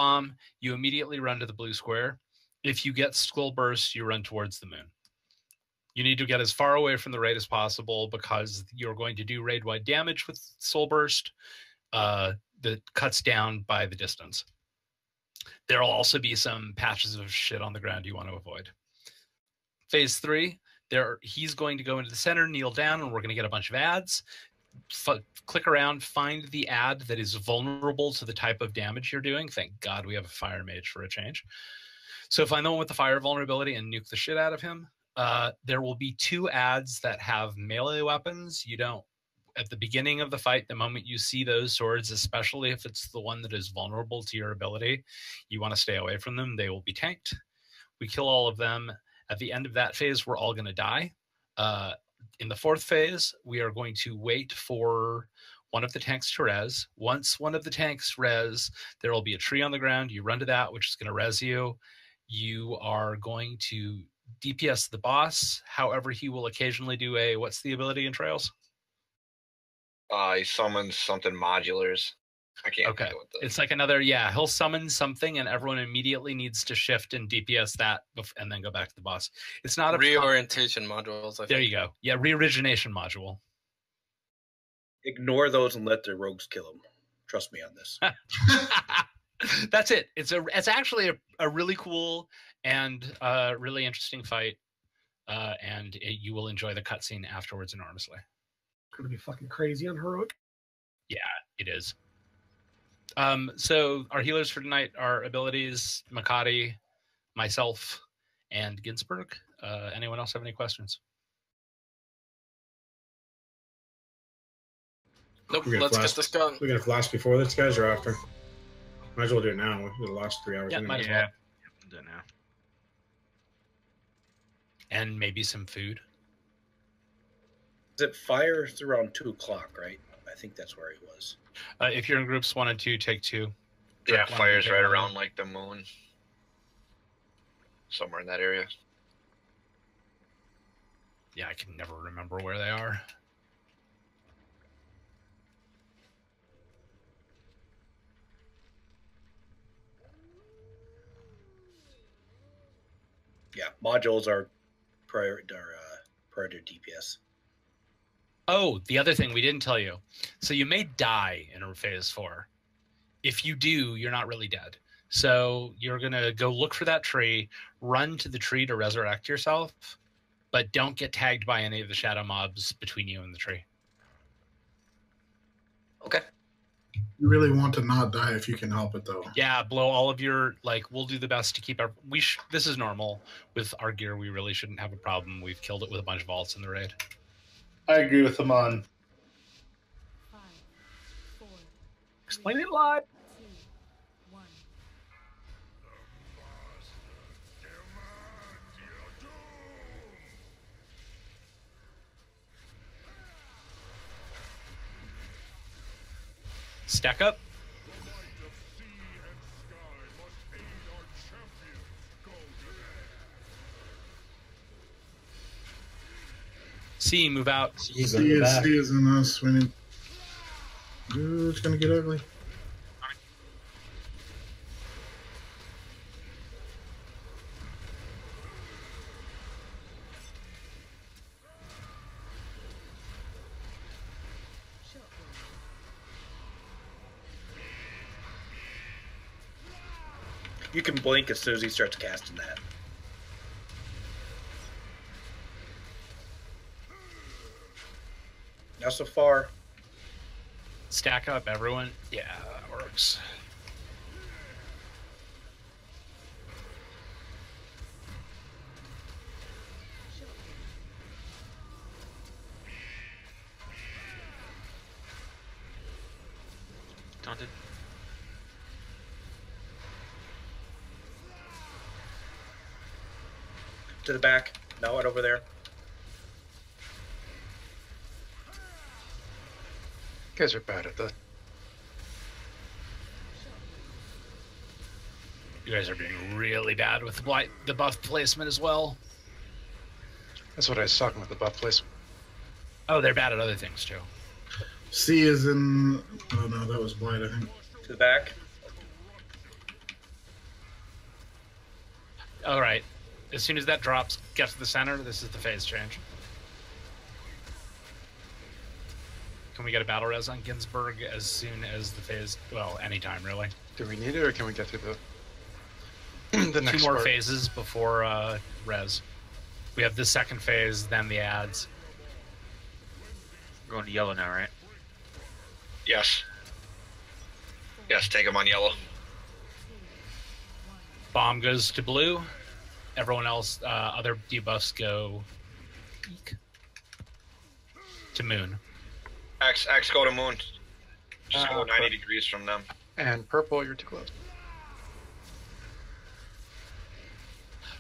bomb, you immediately run to the blue square. If you get Skull Burst, you run towards the moon. You need to get as far away from the raid as possible because you're going to do raid-wide damage with Soul Burst that cuts down by the distance. There will also be some patches of shit on the ground you want to avoid. Phase 3, he's going to go into the center, kneel down, and we're going to get a bunch of ads. Click around, find the ad that is vulnerable to the type of damage you're doing. Thank God we have a fire mage for a change. So find the one with the fire vulnerability and nuke the shit out of him. There will be 2 ads that have melee weapons. You don't, at the beginning of the fight, the moment you see those swords, especially if it's the one that is vulnerable to your ability, you want to stay away from them. They will be tanked. We kill all of them. At the end of that phase, we're all going to die. In the 4th phase, we are going to wait for one of the tanks to res. Once one of the tanks res, there will be a tree on the ground. You run to that, which is going to res you. You are going to DPS the boss. However, he will occasionally do a, what's the ability in Trails? He summons something modulars. I can't. Okay. It's like another, he'll summon something and everyone immediately needs to shift and DPS that and then go back to the boss. It's not a reorientation modules. I think. There you go. Yeah, reorigination module. Ignore those and let the rogues kill them. Trust me on this. That's it. It's actually a really cool and really interesting fight, and you will enjoy the cutscene afterwards enormously. It's gonna be fucking crazy on heroic. Yeah, it is. So our healers for tonight are abilities, Makati, myself, and Ginsburg. Anyone else have any questions? Nope, let's get this going. We got a flash before this, guys, or after? Might as well do it now. We've got the last 3 hours. Yeah, anyway. might as well. Do it now. And maybe some food. Is it fire? It's around 2 o'clock, right? I think that's where he was. If you're in groups 1 and 2, take 2. Yeah, fire's right around like the moon. Somewhere in that area. Yeah, I can never remember where they are. Yeah, modules are prior to DPS. Oh, the other thing we didn't tell you. So you may die in phase 4. If you do, you're not really dead. So you're going to go look for that tree, run to the tree to resurrect yourself, but don't get tagged by any of the shadow mobs between you and the tree. Okay. You really want to not die if you can help it, though. Yeah, blow all of your, we'll do the best to keep our... This is normal. With our gear, we really shouldn't have a problem. We've killed it with a bunch of vaults in the raid. I agree with him on. 5, 4, Explain it live. 2, 1. Stack up. C, move out. C is in us. We need... Ooh, it's going to get ugly. You can blink as soon as he starts casting that. Not so far. Stack up, everyone. Yeah, that works. Taunted. To the back. Now it over there. You guys are bad at that. You guys are being really bad with the buff placement as well. That's what I was talking about, the buff placement. Oh, they're bad at other things too. C is in... Oh no, that was blind, I think. To the back. All right. As soon as that drops, get to the center. This is the phase change. Can we get a battle res on Ginsburg as soon as the phase? Well, anytime really. Do we need it, or can we get through the Two next more part? phases before res. We have the second phase, then the ads. We're going to yellow now, right? Yes. Yes, take him on yellow. Bomb goes to blue. Everyone else, other debuffs go to moon. X go to moon. Just go 90 degrees from them. And purple, you're too close.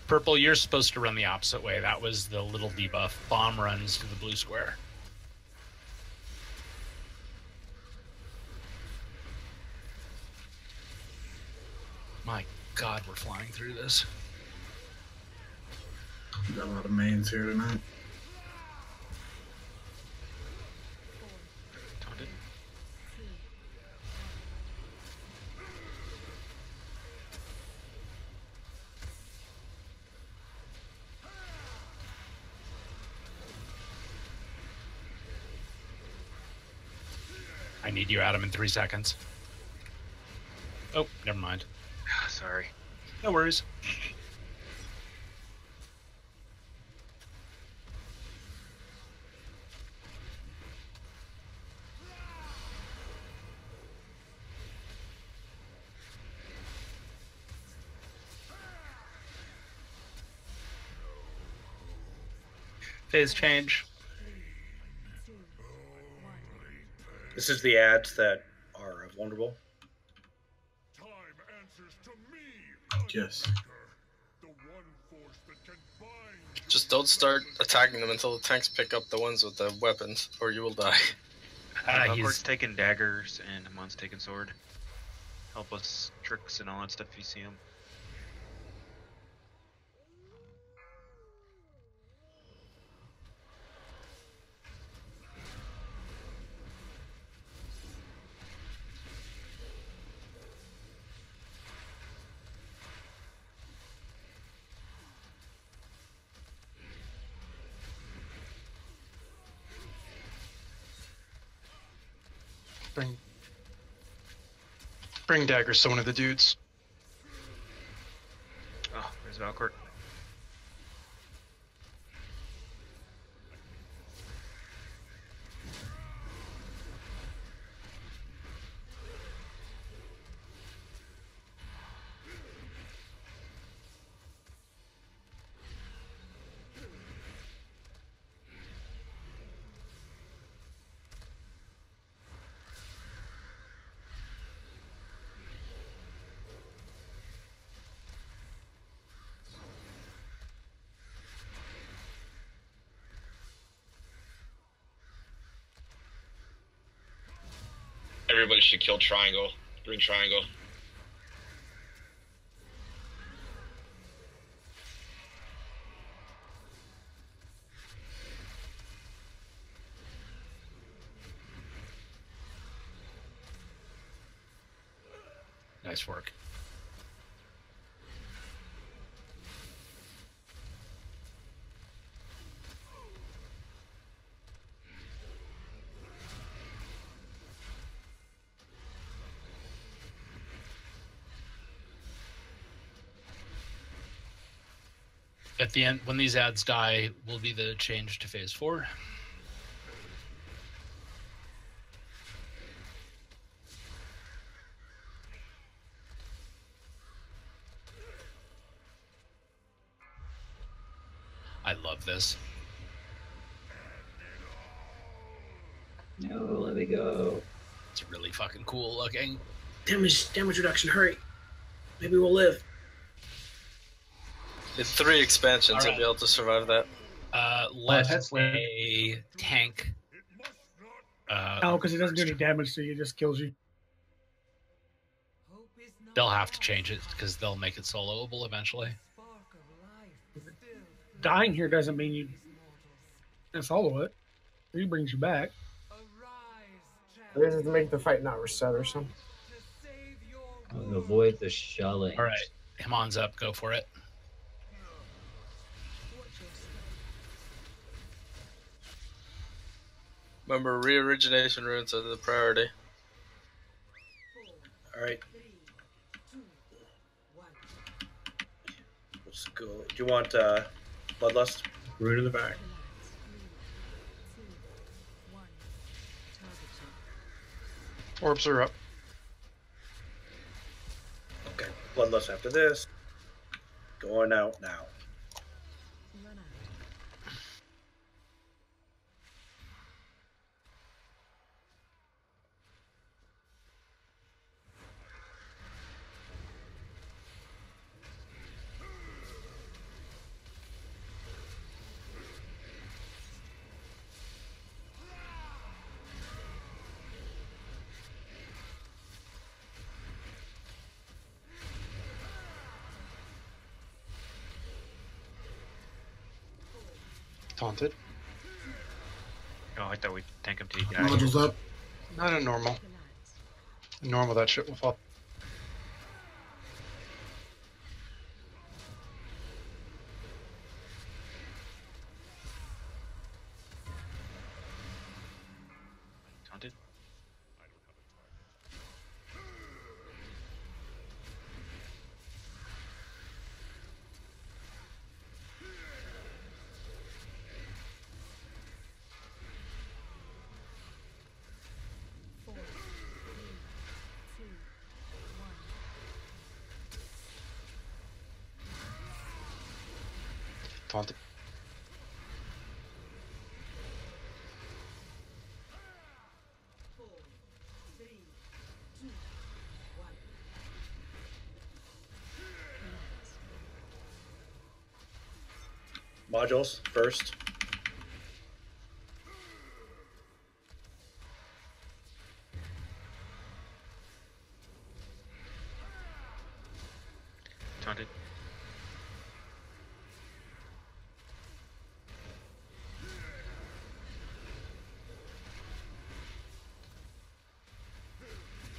Purple, you're supposed to run the opposite way. That was the little debuff. Bomb runs to the blue square. My God, we're flying through this. We got a lot of mains here tonight. Taunted. I need you, Adam, in 3 seconds. Oh, never mind. Sorry. No worries. Phase change. This is the ads that are vulnerable. Yes. Just don't start attacking them until the tanks pick up the ones with the weapons, or you will die. Valkor's taking daggers and Hamon's taking sword. Help us tricks and all that stuff if you see them. Bring daggers to one of the dudes. Oh, there's Valkor. Everybody should kill triangle. Green triangle. Nice work. At the end, when these ads die, will be the change to phase 4. I love this. No, let me go. It's really fucking cool looking. Damage reduction, hurry. Maybe we'll live. It's 3 expansions, All you'll be able to survive that. Let that's a tank. No, because it doesn't do any damage to you, it just kills you. They'll have to change it because they'll make it soloable eventually. Dying here doesn't mean you solo it. He brings you back. This is to make the fight not reset or something. Avoid the shelling. All right, Hamon's up. Go for it. Remember, re-origination runes are the priority. All right. Let's go. Do you want Bloodlust? Root in the back. Orbs are up. Okay. Bloodlust after this. Going out now. Taunted. Oh, I thought we'd tank him till he died. Modules up. Not a normal. Normal, that shit will fall. Taunted. Taunted. Modules first. Taunted.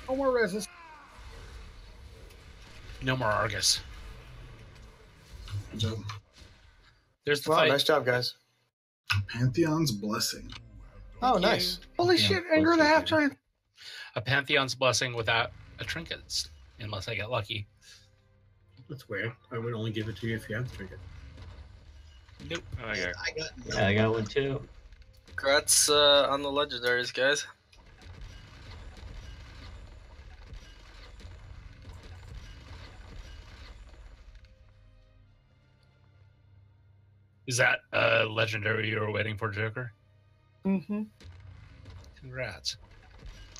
No more resist. No more Argus. Good job. There's the Wow, fight. nice job, guys. Pantheon's Blessing. Oh, nice. Holy shit, Anger of the Half Giant. A Pantheon's Blessing without a trinket, unless I get lucky. That's weird. I would only give it to you if you have the trinket. Nope. Oh, yeah. Yeah, I got one too. Congrats on the legendaries, guys. Is that legendary you were waiting for, Joker? Mm-hmm. Congrats.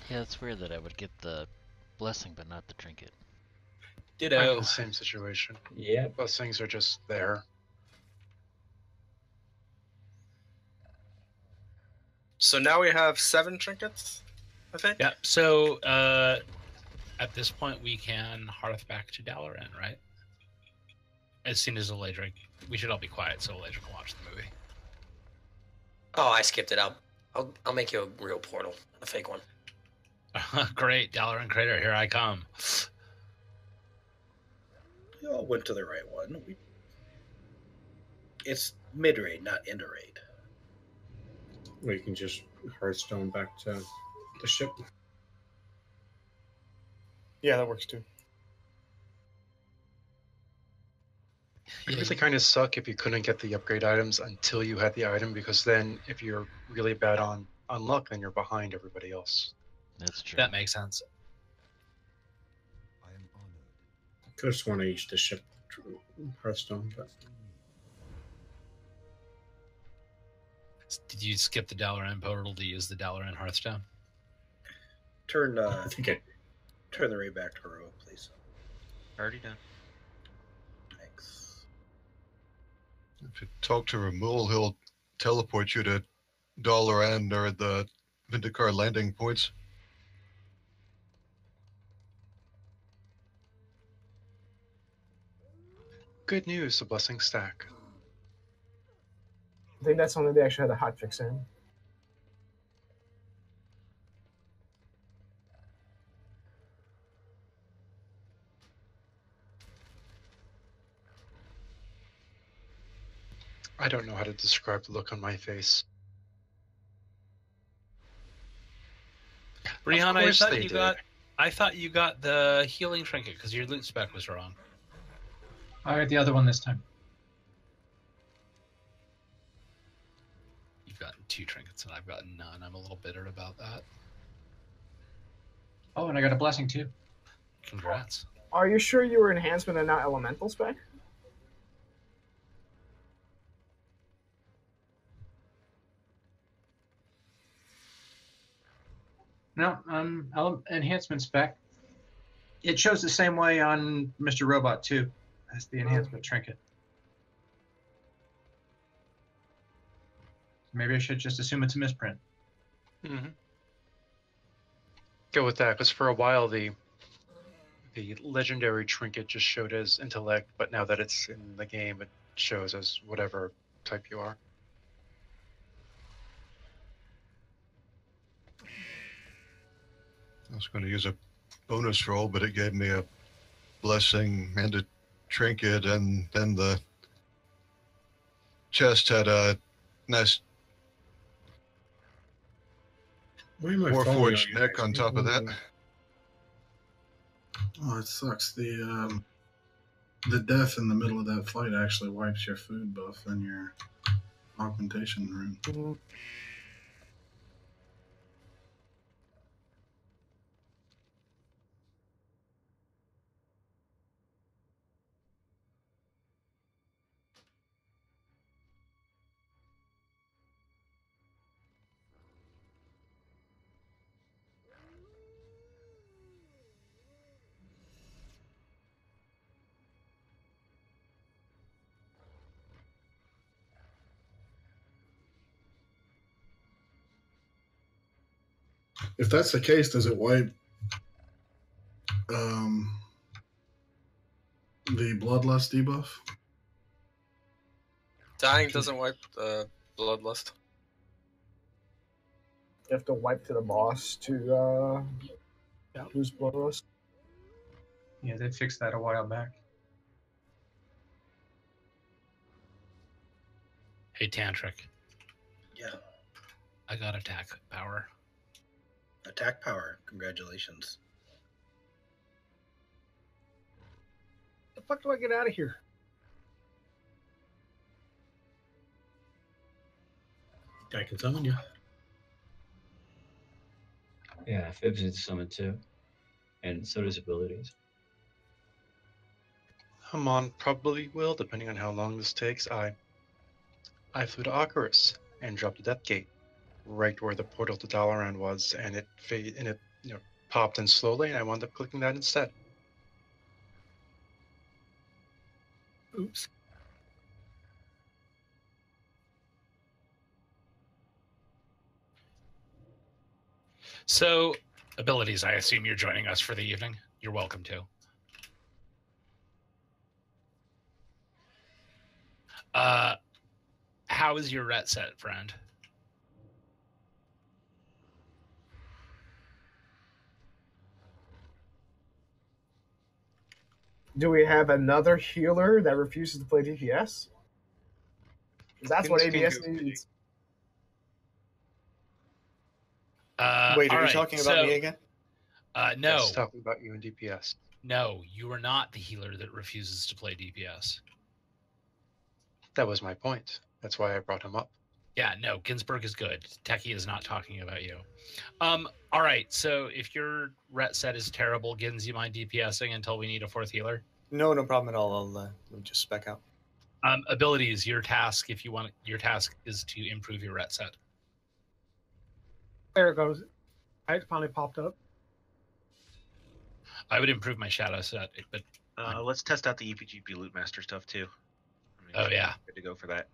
Yeah, it's weird that I would get the blessing but not the trinket. I'm in Ditto. the same situation. Yeah. Blessings are just there. So now we have 7 trinkets, I think. Yeah. So at this point, we can hearth back to Dalaran, right? As soon as Eladric, we should all be quiet so Eladric can watch the movie. Oh, I skipped it. I'll make you a real portal, a fake one. Great, Dalaran Crater, here I come. You all went to the right one. It's mid raid, not end raid. Or you can just Hearthstone back to the ship. Yeah, that works too. It really kind of suck if you couldn't get the upgrade items until you had the item, because then if you're really bad on luck, then you're behind everybody else. That's true. That makes sense. Could have sworn I used the ship Hearthstone, but Did you skip the Dalaran portal to use the Dalaran Hearthstone? Turn I think I turn the raid back to heroic, please. Already done. Thanks. If you talk to Ramul, he'll teleport you to Dalaran or the Vindicar landing points. Good news, the blessing stack. I think that's when they actually had the hot fix in. I don't know how to describe the look on my face. Brianna, course they did. I thought you got the healing trinket because your loot spec was wrong. I got the other one this time. You've gotten 2 trinkets and I've gotten none. I'm a little bitter about that. Oh, and I got a blessing too. Congrats. Are you sure you were enhancement and not elemental spec? No, enhancement spec. It shows the same way on Mr. Robot too, as the enhancement trinket. Maybe I should just assume it's a misprint. Mm-hmm. Go with that, because for a while the legendary trinket just showed as intellect, but now that it's in the game, it shows as whatever type you are. I was going to use a bonus roll, but it gave me a blessing and a trinket, and then the chest had a nice Why am I Warforged following you? neck on top of that. Oh, it sucks. The death in the middle of that fight actually wipes your food buff and your augmentation rune. If that's the case, does it wipe the bloodlust debuff? Dying doesn't wipe the bloodlust. You have to wipe to the boss to lose bloodlust. Yeah, they fixed that a while back. Hey, Tantric. Yeah. I got attack power. Attack power. Congratulations. The fuck do I get out of here? I can summon you. Yeah, Fibs is summoned too. And so does abilities. Hamon probably will, depending on how long this takes. I flew to Antorus and dropped the Death Gate right where the portal to Dalaran was, and it popped in slowly, and I wound up clicking that instead. Oops. So, abilities, I assume you're joining us for the evening. You're welcome to. How is your ret set, friend? Do we have another healer that refuses to play DPS? Because that's what ABS needs. Wait, are you right, talking about me again? No. Yes, talking about you and DPS. No, you are not the healer that refuses to play DPS. That was my point. That's why I brought him up. Yeah, no, Ginsburg is good. Techie is not talking about you. All right, so if your ret set is terrible, Gins, you mind DPSing until we need a 4th healer? No, no problem at all. I'll just spec out. Abilities, your task, if you want, your task is to improve your ret set. There it goes. It finally popped up. I would improve my shadow set, but let's test out the EPGP Loot Master stuff too. Oh yeah, good to go for that.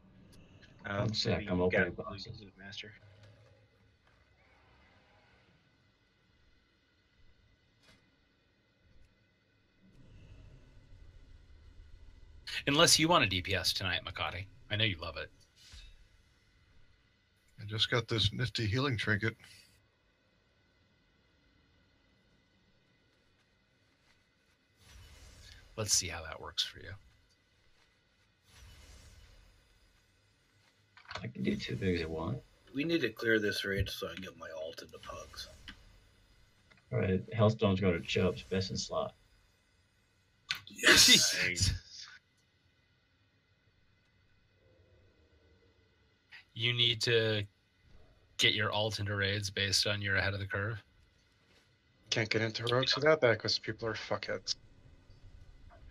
One sec, I'm opening boxes. Loot Master. Unless you want a DPS tonight, Makati. I know you love it. I just got this nifty healing trinket. Let's see how that works for you. I can do 2 things at once. We need to clear this raid so I can get my alt into pugs. All right, Hellstone's going to Chubbs, best in slot. Yes. You need to get your alt into raids based on your ahead of the curve. Can't get into heroics without that because people are fuckheads.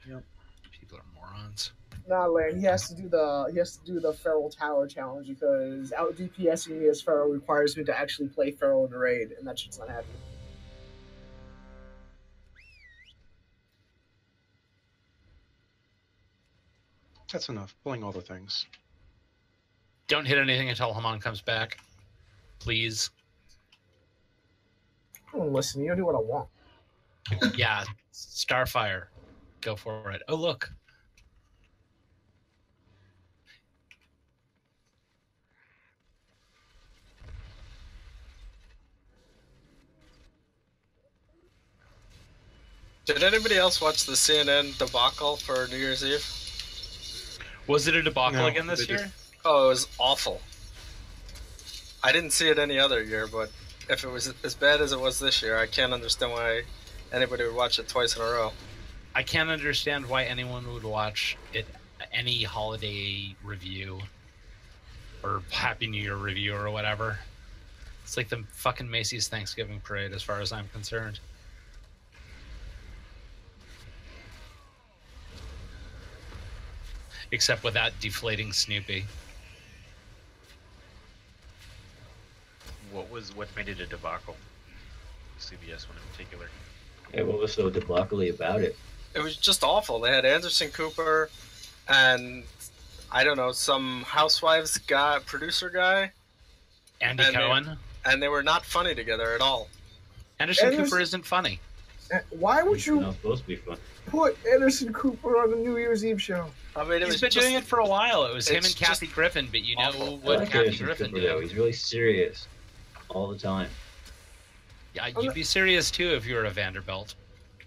Yep. People are morons. Nah, Lan, he has to do the Feral Tower challenge because out DPSing me as Feral requires me to actually play Feral in a raid, and that shit's not happening. That's enough. Pulling all the things. Don't hit anything until Haman comes back. Please. Oh, listen, you don't do what I want. Yeah, Starfire. Go for it. Oh, look. Did anybody else watch the CNN debacle for New Year's Eve? Was it a debacle No, again this they year? did. Oh, it was awful. I didn't see it any other year, but if it was as bad as it was this year, I can't understand why anybody would watch it twice in a row. I can't understand why anyone would watch it, any holiday review or Happy New Year review or whatever. It's like the fucking Macy's Thanksgiving parade as far as I'm concerned. Except without deflating Snoopy. What made it a debacle? CBS one in particular. Yeah, what was so debacle-y about it? It was just awful. They had Anderson Cooper and, I don't know, some Housewives guy, producer guy. Andy Cohen. And they were not funny together at all. Anderson Cooper isn't funny. Why would you Not supposed to be fun. put Anderson Cooper on the New Year's Eve show? I mean, He's been doing it for a while. It was him and Kathy Griffin, but you know I what like Kathy Anderson Griffin Cooper, did. though. He's really serious all the time. Yeah, you'd be serious too if you were a Vanderbilt.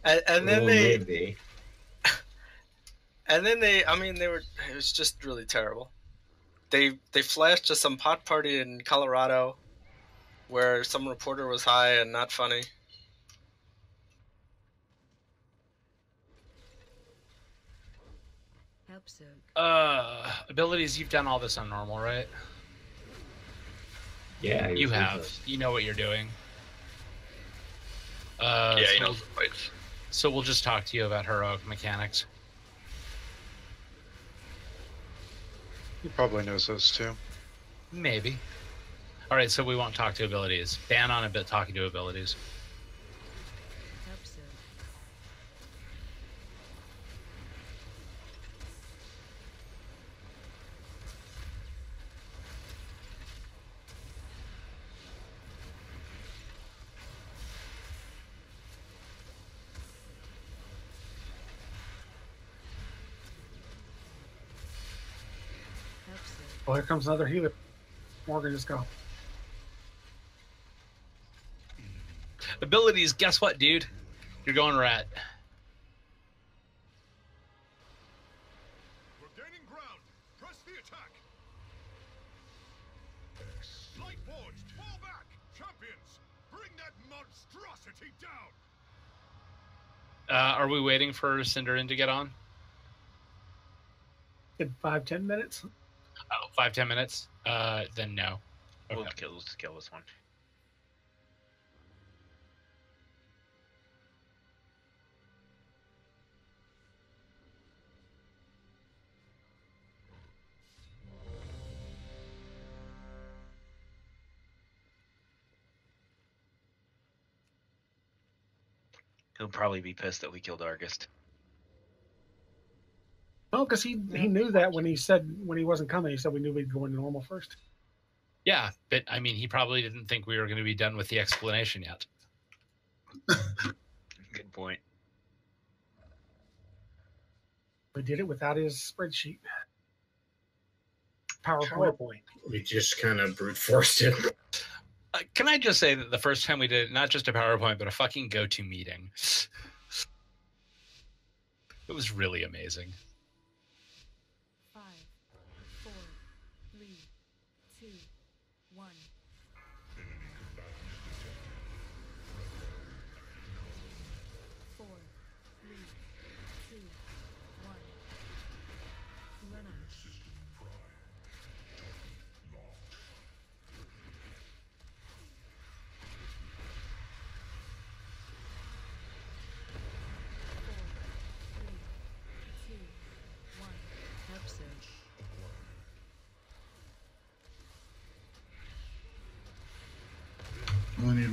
And then Oh, they, maybe. and then they, I mean, they were. It was just really terrible. They flashed to some pot party in Colorado, where some reporter was high and not funny. Abilities, you've done all this on normal, right? Yeah, You have. You know what you're doing. Yeah, he so knows the fights. So we'll just talk to you about heroic mechanics. He probably knows those too. Maybe. All right, so we won't talk to abilities. Ban on a bit talking to abilities. Oh, here comes another healer. Morgan, just go. Abilities, guess what, dude? You're going rat. We're gaining ground. Press the attack. Light forged, fall back. Champions, bring that monstrosity down. Are we waiting for Cinderin to get on? In 5-10 minutes. Oh, 5-10 minutes? Then no. We'll kill this one. He'll probably be pissed that we killed Argist. No, because he knew that when he wasn't coming, he said we knew we'd go into normal first. Yeah, but I mean, he probably didn't think we were going to be done with the explanation yet. Good point. We did it without his spreadsheet. PowerPoint. We just kind of brute forced it. Can I just say that the first time we did it, not just a PowerPoint, but a fucking go-to meeting. It was really amazing. 5, 4, 3, 2, 1.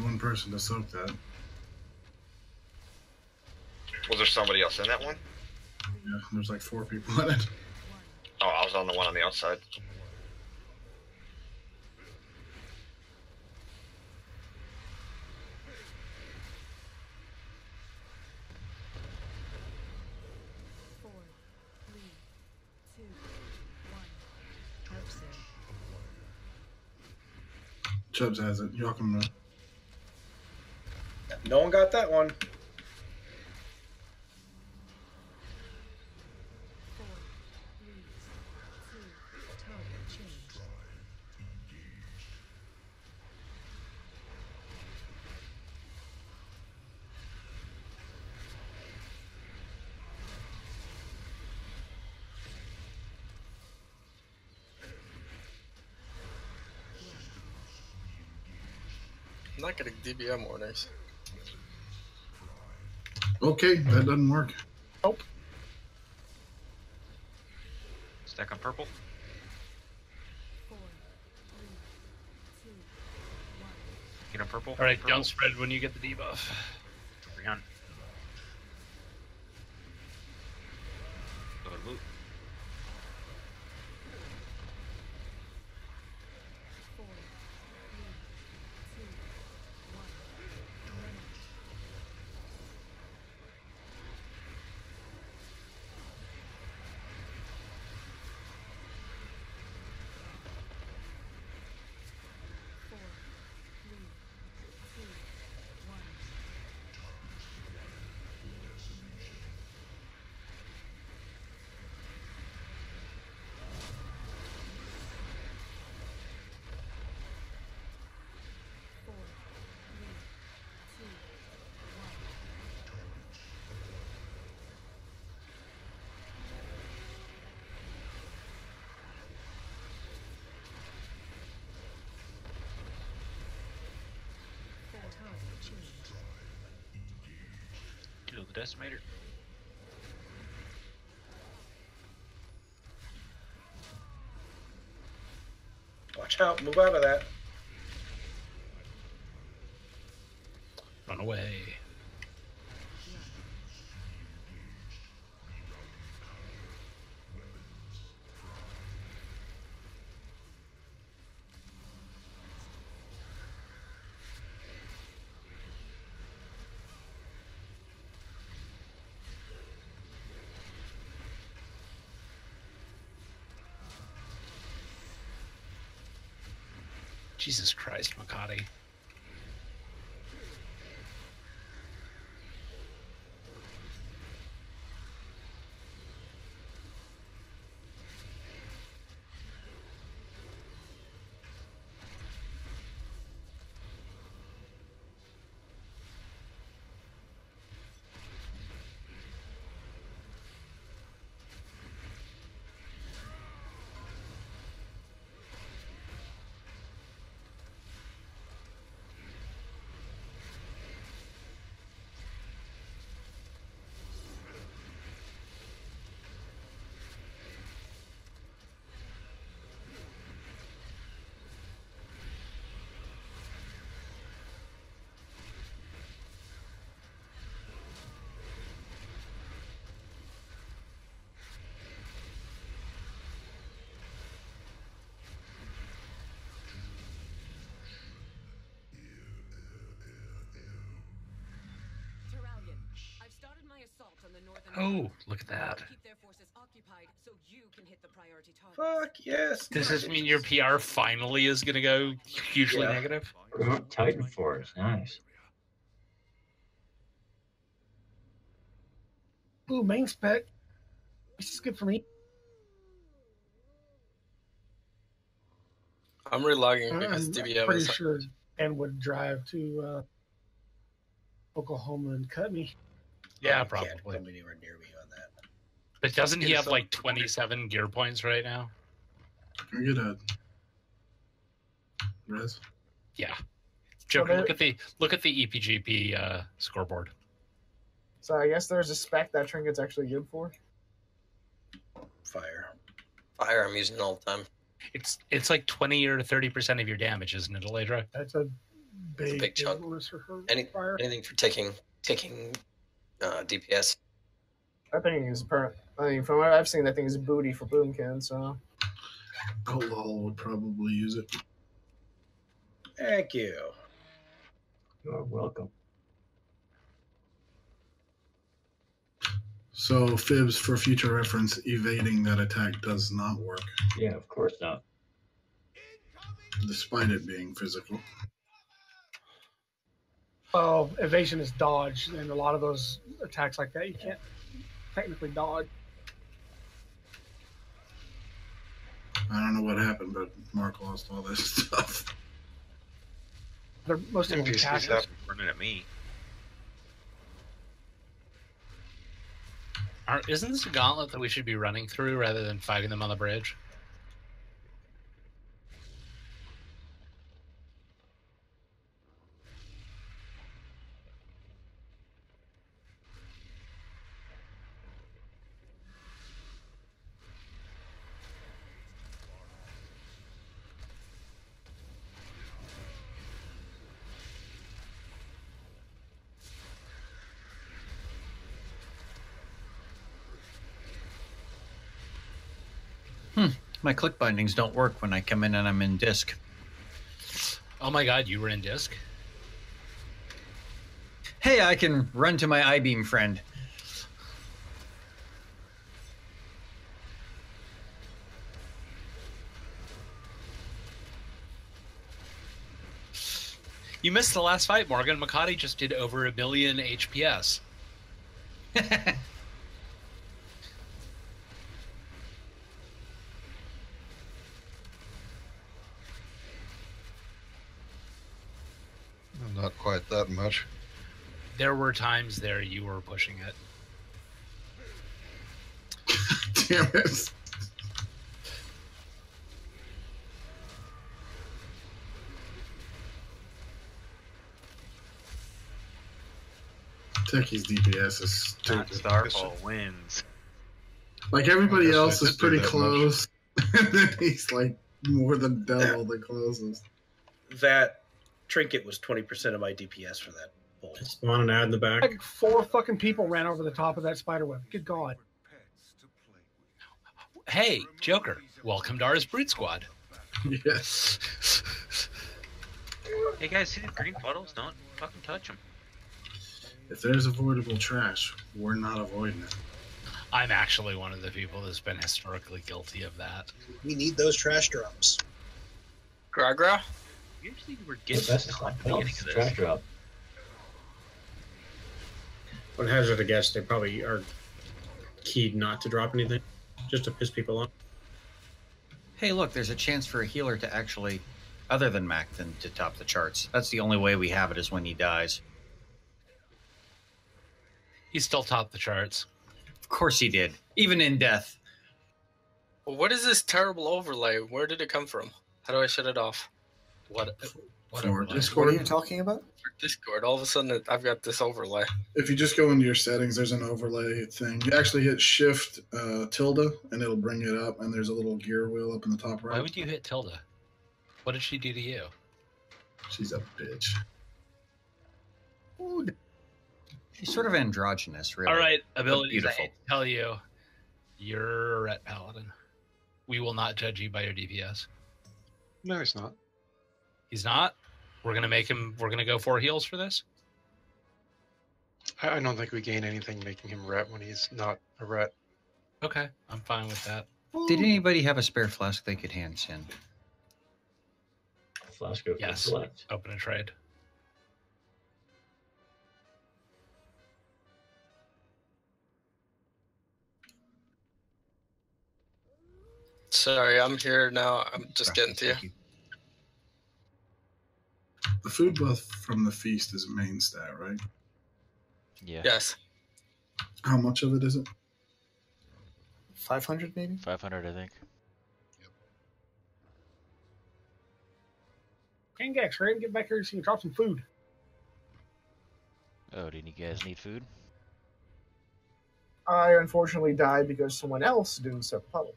one person to soak that. Was there somebody else in that one? Yeah, there's like 4 people in it. Oh, I was on the one on the outside. Chubbs has it. You're welcome to. No one got that one. I'm not getting DBM orders. Okay, that doesn't work. Nope. Stack on purple. Get on purple. All right, purple. don't spread when you get the debuff. Bring on. Go to loot. Kill the decimator. Watch out. Move out of that. Run away. Jesus Christ, Makati. Oh, look at that. Fuck yes. Does this mean your PR finally is going to go hugely negative? Titan Force, nice. Ooh, main spec. This is good for me. I'm relogging because I'm DBM pretty is. sure Ben would drive to Oklahoma and cut me. Yeah, Can't probably. come anywhere near me on that. But doesn't he Get have some- like 27 gear points right now? Can we get a res? Yeah. Joker, Well, look at the EPGP scoreboard. So I guess there's a spec that trinket's actually good for. Fire. Fire, I'm using all the time. It's like 20 or 30% of your damage, isn't it, Eladra? That's a It's a big chunk. Anything for taking DPS. I think it's permanent. I mean, from what I've seen, that thing is booty for Boomkin. So. Outlaw would probably use it. Thank you. You're welcome. So, Fibs, for future reference, evading that attack does not work. Yeah, of course not. Despite it being physical. Well, evasion is dodge, and a lot of those attacks like that, you can't technically dodge. I don't know what happened, but Mark lost all this stuff. They're most of them He's casters. running at me. Isn't this a gauntlet that we should be running through rather than fighting them on the bridge? My click bindings don't work when I come in and I'm in disc. Oh my god, you were in disc? Hey, I can run to my I-beam friend. You missed the last fight, Morgan. Makati just did over 1 million HPS. Not quite that much. There were times there you were pushing it. Damn it. Techie's DPS is stupid. Starfall wins. Like everybody I else did is pretty do that close. And then he's like more than double the closest. That trinket was 20% of my DPS for that bolt. Spawn an ad in the back. Like 4 fucking people ran over the top of that spider web. Good God. Hey, Joker, welcome to ours Brute Squad. Yes. Hey guys, see the green puddles? Don't fucking touch them. If there's avoidable trash, we're not avoiding it. I'm actually one of the people that's been historically guilty of that. We need those trash drops. Gragra? Usually we're The getting best to is the like beginning health, of trash this. drop. Would hazard a guess they probably are keyed not to drop anything, just to piss people off. Hey, look, there's a chance for a healer to actually, other than Macton, to top the charts. That's the only way we have it is when he dies. He still topped the charts. Of course he did, even in death. What is this terrible overlay? Where did it come from? How do I shut it off? What For What Discord, are you talking about? For Discord, all of a sudden I've got this overlay. if you just go into your settings, there's an overlay thing. You actually hit Shift tilde, and it'll bring it up, and there's a little gear wheel up in the top right. Why would you hit Tilda? What did she do to you? She's a bitch. He's sort of androgynous, really. All right, but abilities. beautiful. I hate to tell you, you're a Ret Paladin. We will not judge you by your DPS. No, he's not. He's not? We're gonna make him. We're gonna go 4 heals for this. I don't think we gain anything making him ret when he's not a ret. Okay, I'm fine with that. Did anybody have a spare flask they could hand Sin? Flask of Yes. select. Open a trade. Sorry, I'm here now. I'm just getting to you. The food buff from the feast is a main stat, right? Yeah. Yes. How much of it is it? 500 maybe? 500, I think. Kangax, hurry and get back here so you can drop some food. Oh, do you guys need food? I unfortunately died because someone else didn't set the puddle.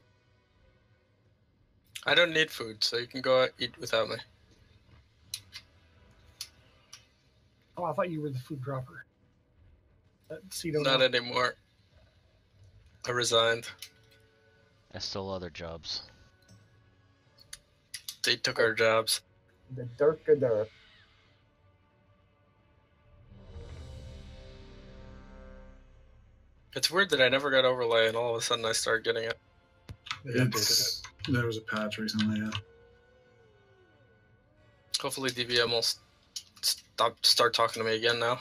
I don't need food, so you can go eat without me. Oh, I thought you were the food dropper. Not anymore. I resigned. I stole other jobs. They took our jobs. The Dirk. It's weird that I never got overlay, and all of a sudden I started getting it. There was a patch recently, yeah. Hopefully DVM will start talking to me again now.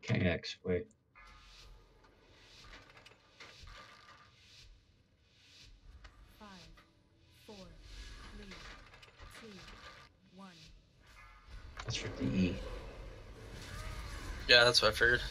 KX, wait. Five, four, three, two, one. That's for DE. Yeah, that's what I figured.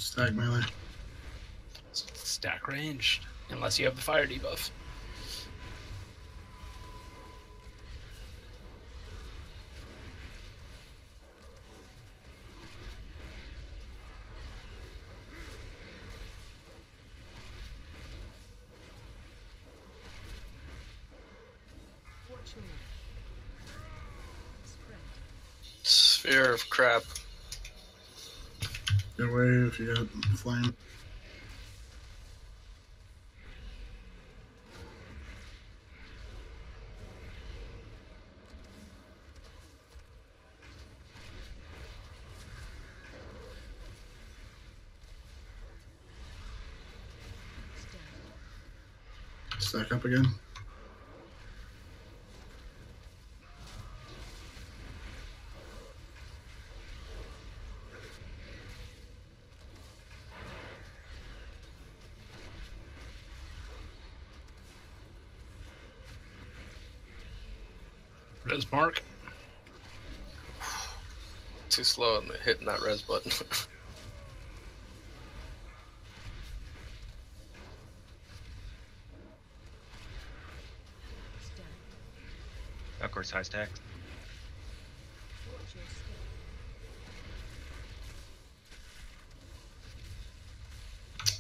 Stack melee. Stack ranged, unless you have the fire debuff. Sphere of crap. Good wave, you got flame. Stack up again. Res mark. Too slow in hitting that res button. Of course, high stacks.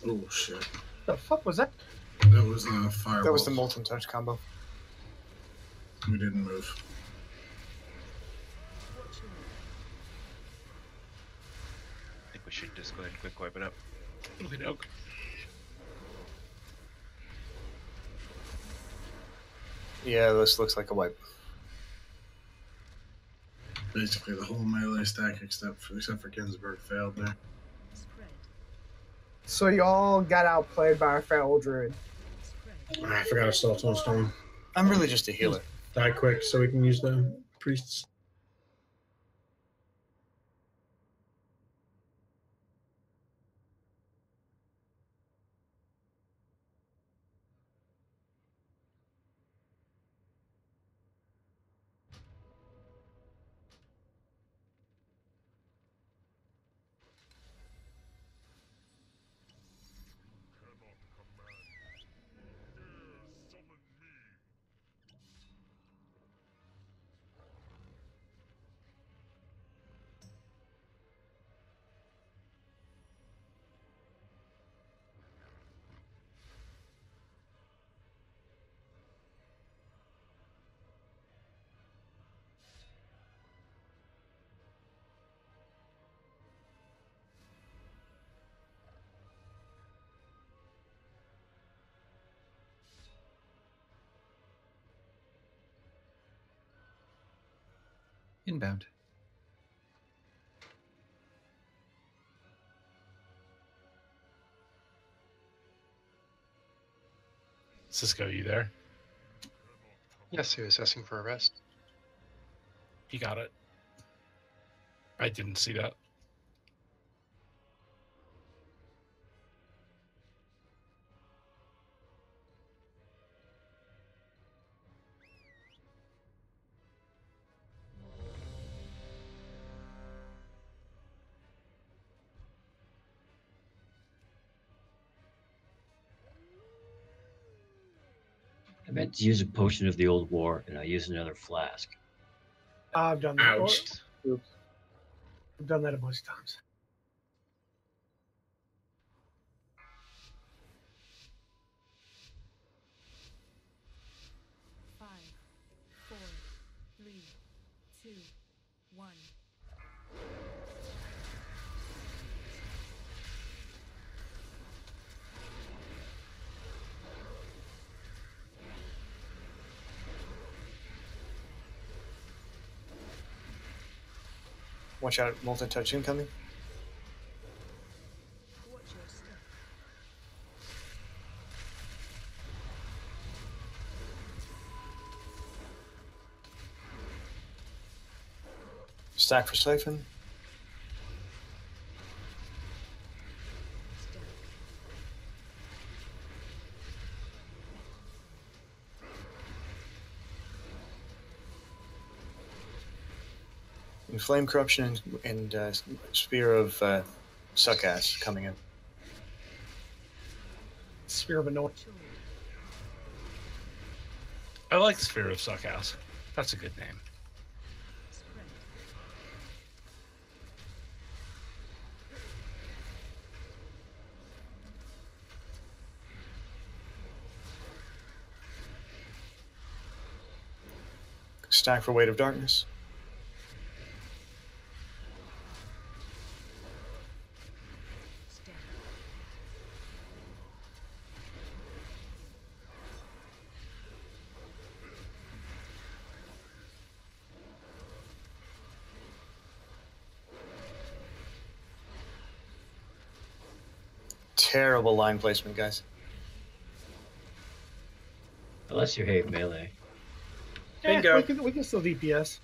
Oh shit. The fuck was that? That was a fireball. That was the Molten Touch combo. We didn't move. I think we should just go ahead and quick wipe it up. Okey-doke. Yeah, this looks like a wipe. Basically, the whole melee stack except for Ginsburg failed there. So y'all got outplayed by our feral druid. I forgot Assault on Stone. I'm really just a healer. Die quick so we can use the priests. Inbound. Cisco, you there? Yes, he was asking for a rest. He got it. I didn't see that. I meant to use a potion of the old war, and I used another flask. I've done that. Ouch. I've done that a bunch of times. Five, four, three, two, one. Watch out, multi-touch incoming. Watch your step. Stack for Siphon. And Flame Corruption and Spear of Suckass coming in. Sphere of Annoyance. I like Sphere of Suckass. That's a good name. Stack for Weight of Darkness. Terrible line placement, guys. Unless you hate melee. Bingo. We can still DPS.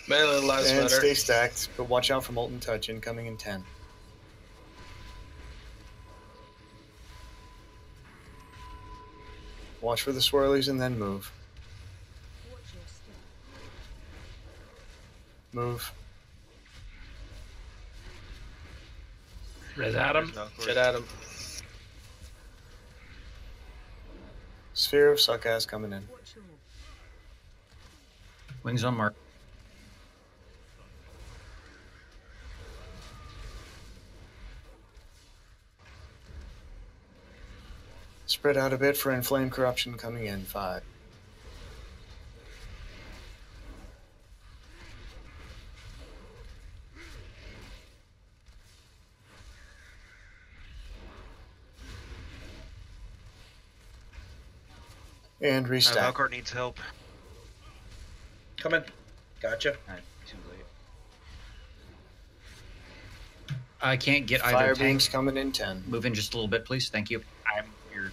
Melee lives And better. stay stacked, but watch out for Molten Touch incoming in 10. Watch for the swirlies and then move. Watch your step. Move. Red Adam. Get at him. Sphere of Suckass coming in. Watch your Wings on mark. Spread out a bit for Inflame Corruption coming in 5. And restack. Valkart needs help. Coming. Gotcha. Too late. I can't get either Fire tank. beams coming in 10. Move in just a little bit, please. Thank you. I'm here.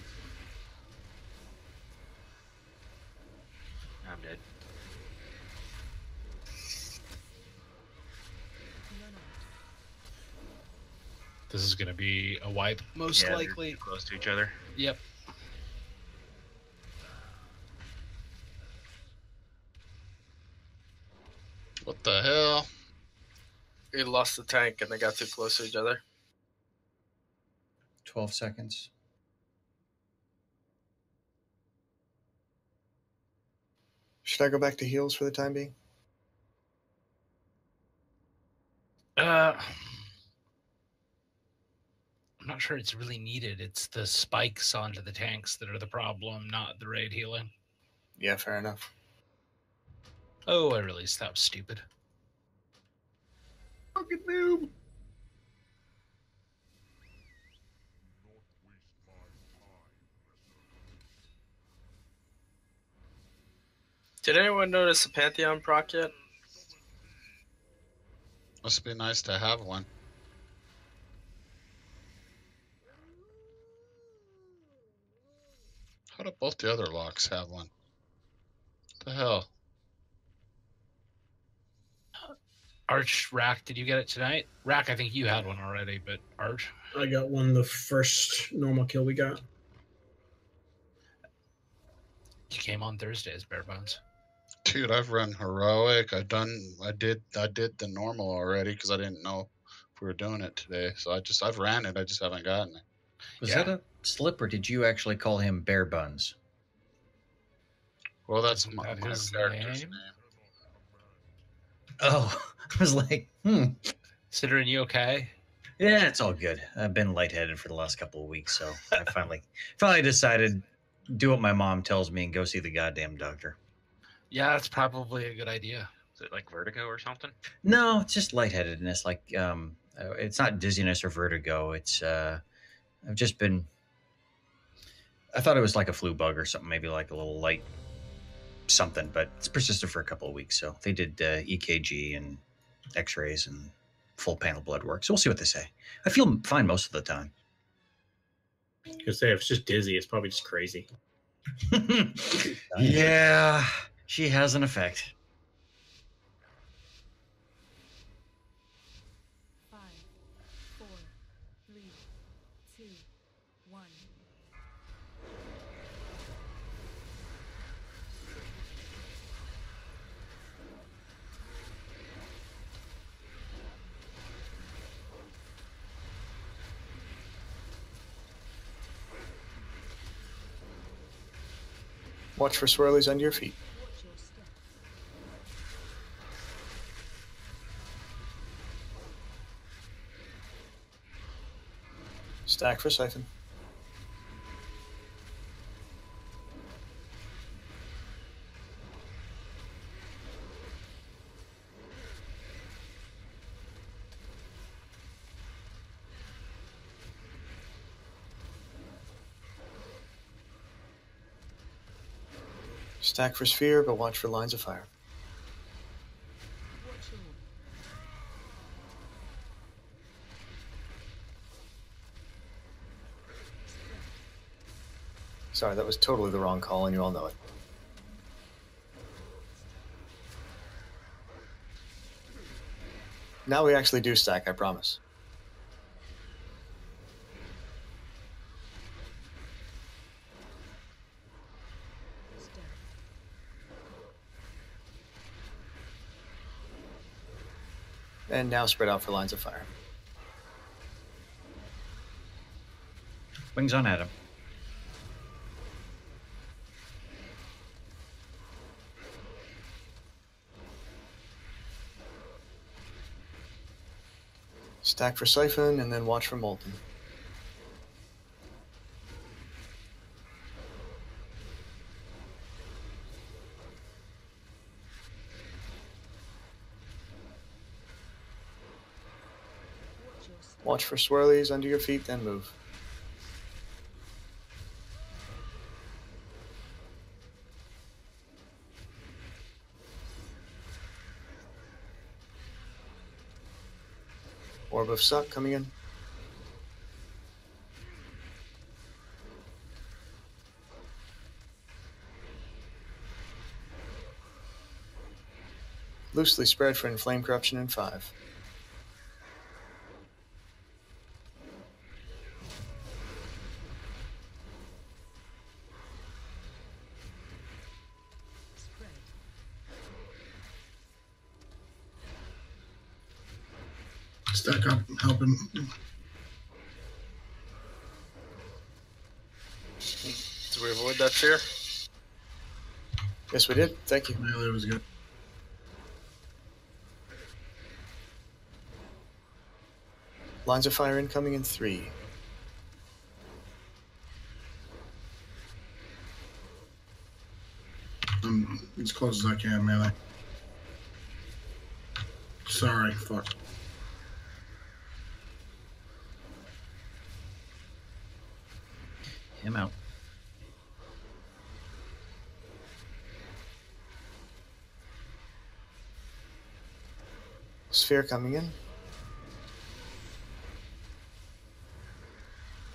I'm dead. This is going to be a wipe, most Yeah, they're likely. too close to each other. Yep. What the hell? He lost the tank and they got too close to each other. 12 seconds. Should I go back to heals for the time being? I'm not sure it's really needed. It's the spikes onto the tanks that are the problem, not the raid healing. Yeah, fair enough. Oh, I released. That was stupid. Fucking noob. Did anyone notice the Pantheon proc yet? Must be nice to have one. How do both the other locks have one? What the hell? Arch, Rack, did you get it tonight? Rack, I think you had one already, but Arch? I got one the first normal kill we got. You came on Thursdays, bare bones. Dude, I've run heroic. I did the normal already because I didn't know if we were doing it today. So I've ran it. I just haven't gotten it. Was that a slip, or did you actually call him Bear Buns? Well, that's Isn't my that his character's name? name. Oh, I was like, Sidrin, you okay? Yeah, it's all good. I've been lightheaded for the last couple of weeks, so I finally decided do what my mom tells me and go see the goddamn doctor. Yeah, that's probably a good idea. Is it like vertigo or something? No, it's just lightheadedness. Like, it's not dizziness or vertigo. It's I've just been. I thought it was like a flu bug or something, maybe like a little light something, but it's persisted for a couple of weeks. So they did EKG and X-rays and full panel blood work. So we'll see what they say. I feel fine most of the time. Because if it's just dizzy, it's probably just crazy. Yeah, she has an effect. 5, 4, 3, 2, 1. Watch for swirlies under your feet. Watch your step. Stack for siphon. Stack for sphere, but watch for lines of fire. Watch your Sorry, that was totally the wrong call, and you all know it. Now we actually do stack, I promise. step. And now spread out for lines of fire. Wings on Adam. Stack for siphon, and then watch for molten. Watch your step. Watch for swirlies under your feet, then move. Orb of Suck coming in. Loosely spread for Inflame Corruption in 5. Spread. Stack up, help him. Did we avoid that fear? Yes, we did. Thank you. Melee was good. Lines of fire incoming in 3. I'm as close as I can, melee. Sorry, fuck. Him out. Sphere coming in.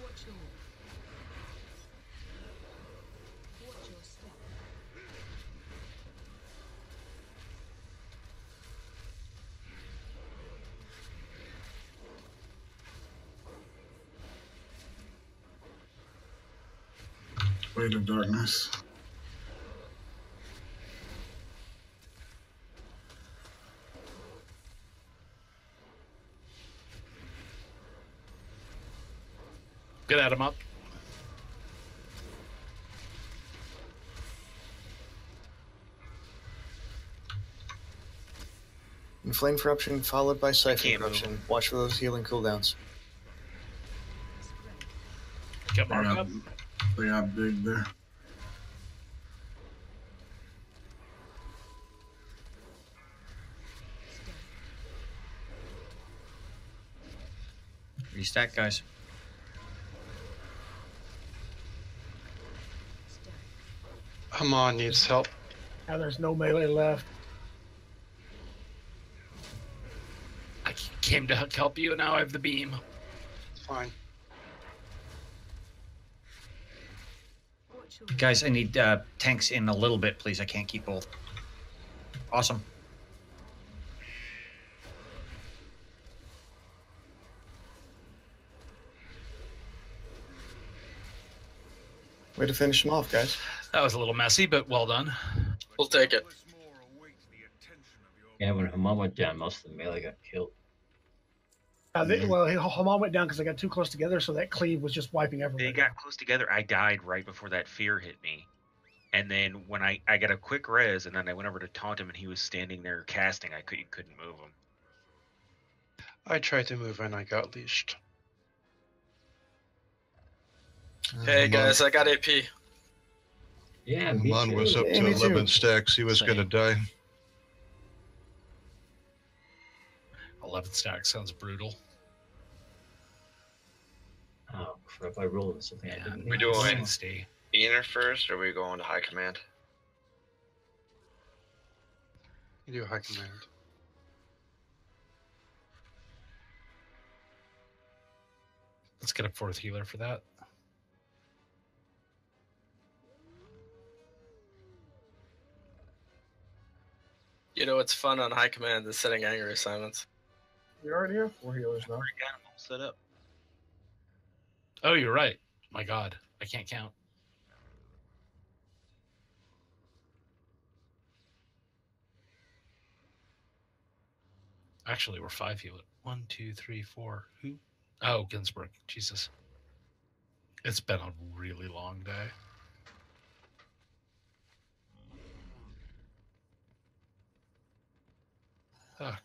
Watch your step. Weight of darkness. Get Adam up. Inflame Corruption followed by Siphon can't move Corruption. Watch for those healing cooldowns. Get Mark up. They got big there. Restack, guys. Haman needs help. Now there's no melee left. I came to help you. Now I have the beam. It's fine. Guys, I need tanks in a little bit, please. I can't keep both. Awesome. Way to finish them off, guys. That was a little messy, but well done. We'll take it. Yeah, when Haman went down, most of the melee got killed. Well, Haman went down because they got too close together, so that cleave was just wiping everyone. They got close together. I died right before that fear hit me. And then when I got a quick res, and then I went over to taunt him, and he was standing there casting. You couldn't move him. I tried to move and I got leashed. Hey guys, I got AP. Yeah, Haman was up to me 11 too. stacks. He was going to die. 11 stacks sounds brutal. Oh crap! I rolled something. I didn't We need. doing Stay. Ener first, or are we going to high command? You do high command. Let's get a fourth healer for that. You know what's fun on high command is setting angry assignments. We already have 4 healers now. Set up. Oh, you're right. My God, I can't count. Actually, we're 5 healer. 1, 2, 3, 4. Who? Oh, Ginsburg. Jesus. It's been a really long day.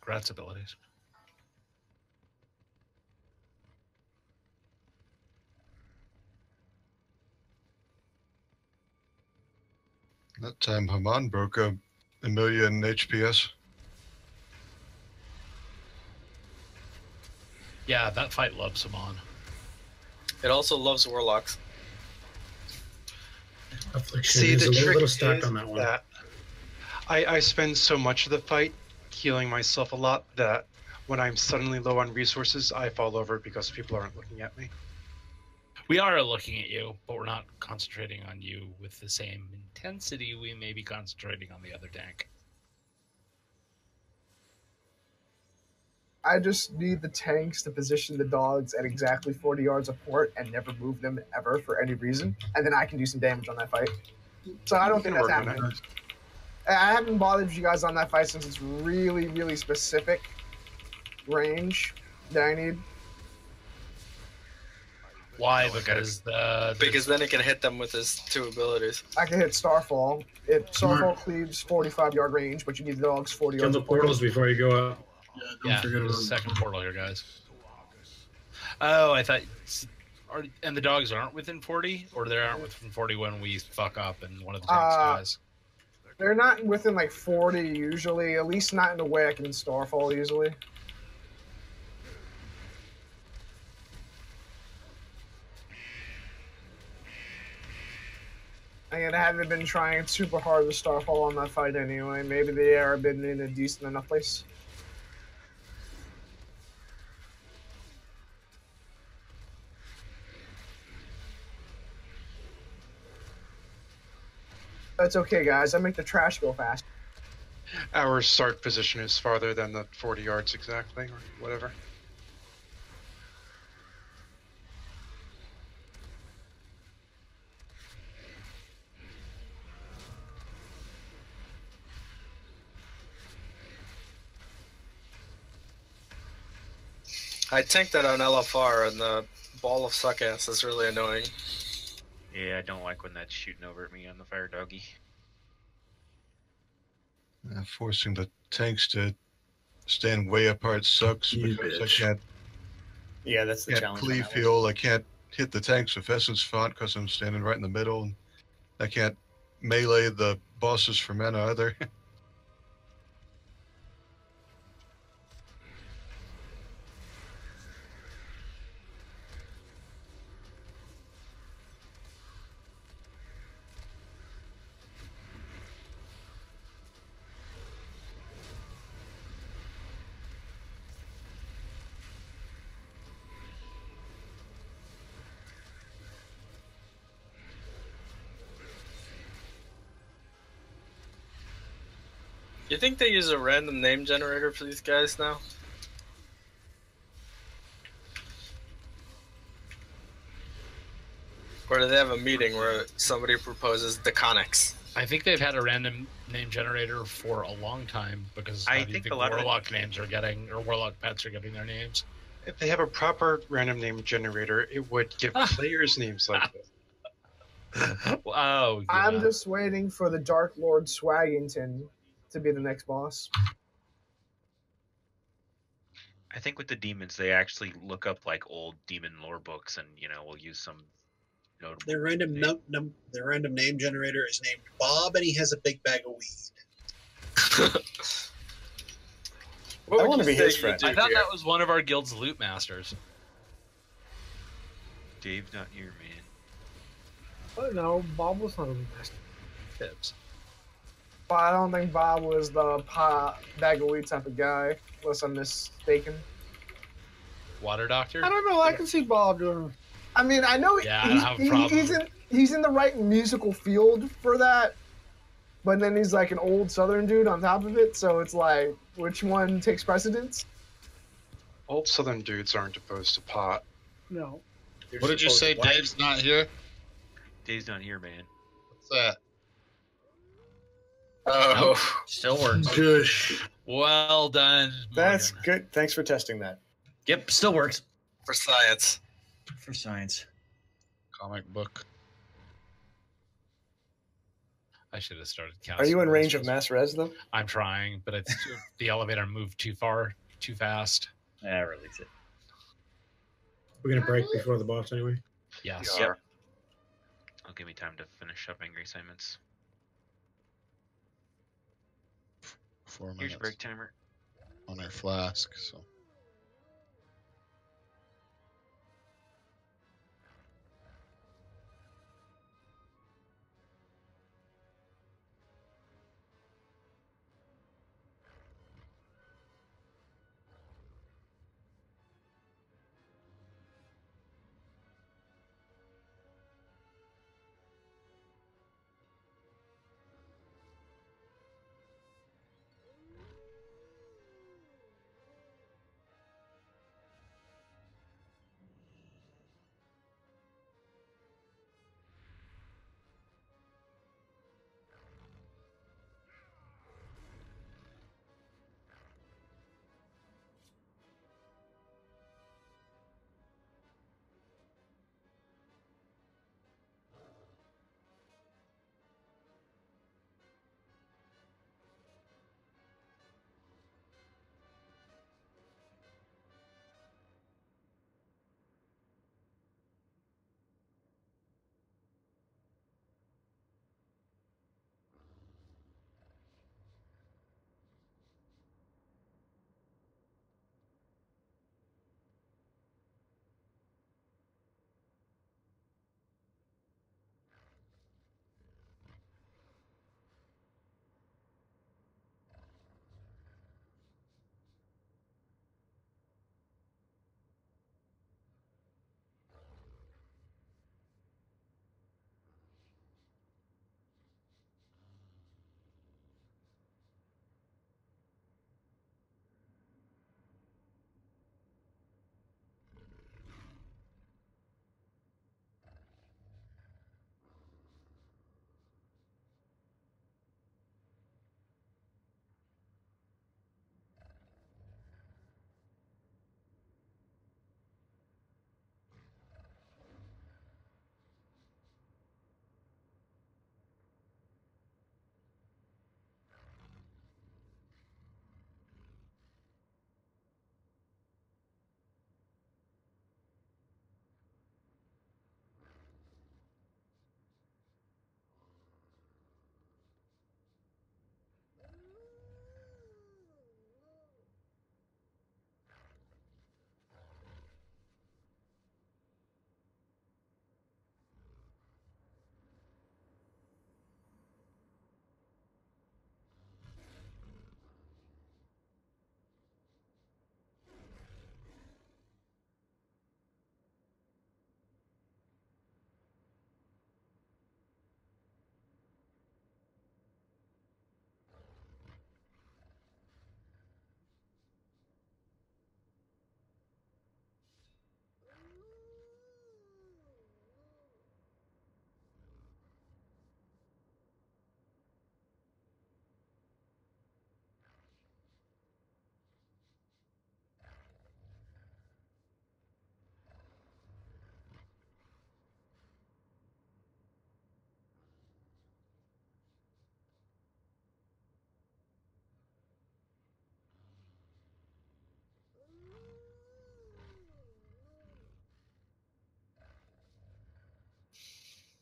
Gratz abilities. That time Haman broke a million HPS. Yeah, that fight loves him on. It also loves warlocks. Affliction See, is the a trick little stacked is on that one. that I spend so much of the fight healing myself a lot that when I'm suddenly low on resources, I fall over because people aren't looking at me. We are looking at you, but we're not concentrating on you with the same intensity we may be concentrating on the other tank. I just need the tanks to position the dogs at exactly 40 yards apart and never move them ever for any reason, and then I can do some damage on that fight. So I don't think that's happening. I haven't bothered you guys on that fight since it's really, really specific range that I need. Why? Because Because then he can hit them with his 2 abilities. I can hit Starfall. Starfall cleaves 45-yard range, but you need the dogs 40 Kill yards the apart. portals before you go out. Yeah, there's a second portal here, guys. Oh, I thought... And the dogs aren't within 40? Or they aren't within 40 when we fuck up and one of the tanks dies? They're not within like 40 usually, at least not in the way I can Starfall easily. And I haven't been trying super hard to Starfall on that fight anyway. Maybe they are been in a decent enough place. That's okay, guys. I make the trash go fast. Our start position is farther than the 40 yards exactly, or whatever. I tanked that on LFR, and the ball of suck ass is really annoying. Yeah, I don't like when that's shooting over at me on the fire doggy. Forcing the tanks to stand way apart sucks You because bitch. I can't Yeah, that's the can't challenge. on cleave that one. field. I can't hit the tanks with Essence Font because I'm standing right in the middle. And I can't melee the bosses for mana either. You think they use a random name generator for these guys now? Or do they have a meeting where somebody proposes Deconics? I think they've had a random name generator for a long time because I how do you think think a lot of warlock names are getting, or warlock pets are getting their names? If they have a proper random name generator, it would give players names like this. Oh, yeah. I'm just waiting for the Dark Lord Swaggington to be the next boss. I think with the demons, they actually look up like old demon lore books, and we'll use some notable. Their random name generator is named Bob, and he has a big bag of weed. What I would want to you be say his you friend. do I thought here? that was one of our guild's loot masters. Dave's not here, man. Oh, no, Bob was not a master. Tips. But I don't think Bob was the bag of weed type of guy, unless I'm mistaken. Water doctor? I don't know. I can see Bob doing. I mean, I know Yeah, I don't have a problem. he's in the right musical field for that, but then he's like an old Southern dude on top of it. So it's like, which one takes precedence? Old Southern dudes aren't opposed to pot. No. What did you say? Dave's not here? Dave's not here, man. What's that? Oh, Nope. Still works. Gush. Well done. That's Morgan. good. Thanks for testing that. Yep, still works. for science. For science. Comic book. I should have started Are casting. you in those range of spells. mass res though? I'm trying, but it's the elevator moved too far, too fast. Yeah, release it. We're gonna break before the boss anyway. Yes. Yep. It'll give me time to finish up angry assignments. 4 minutes Here's your break timer. on our flask. So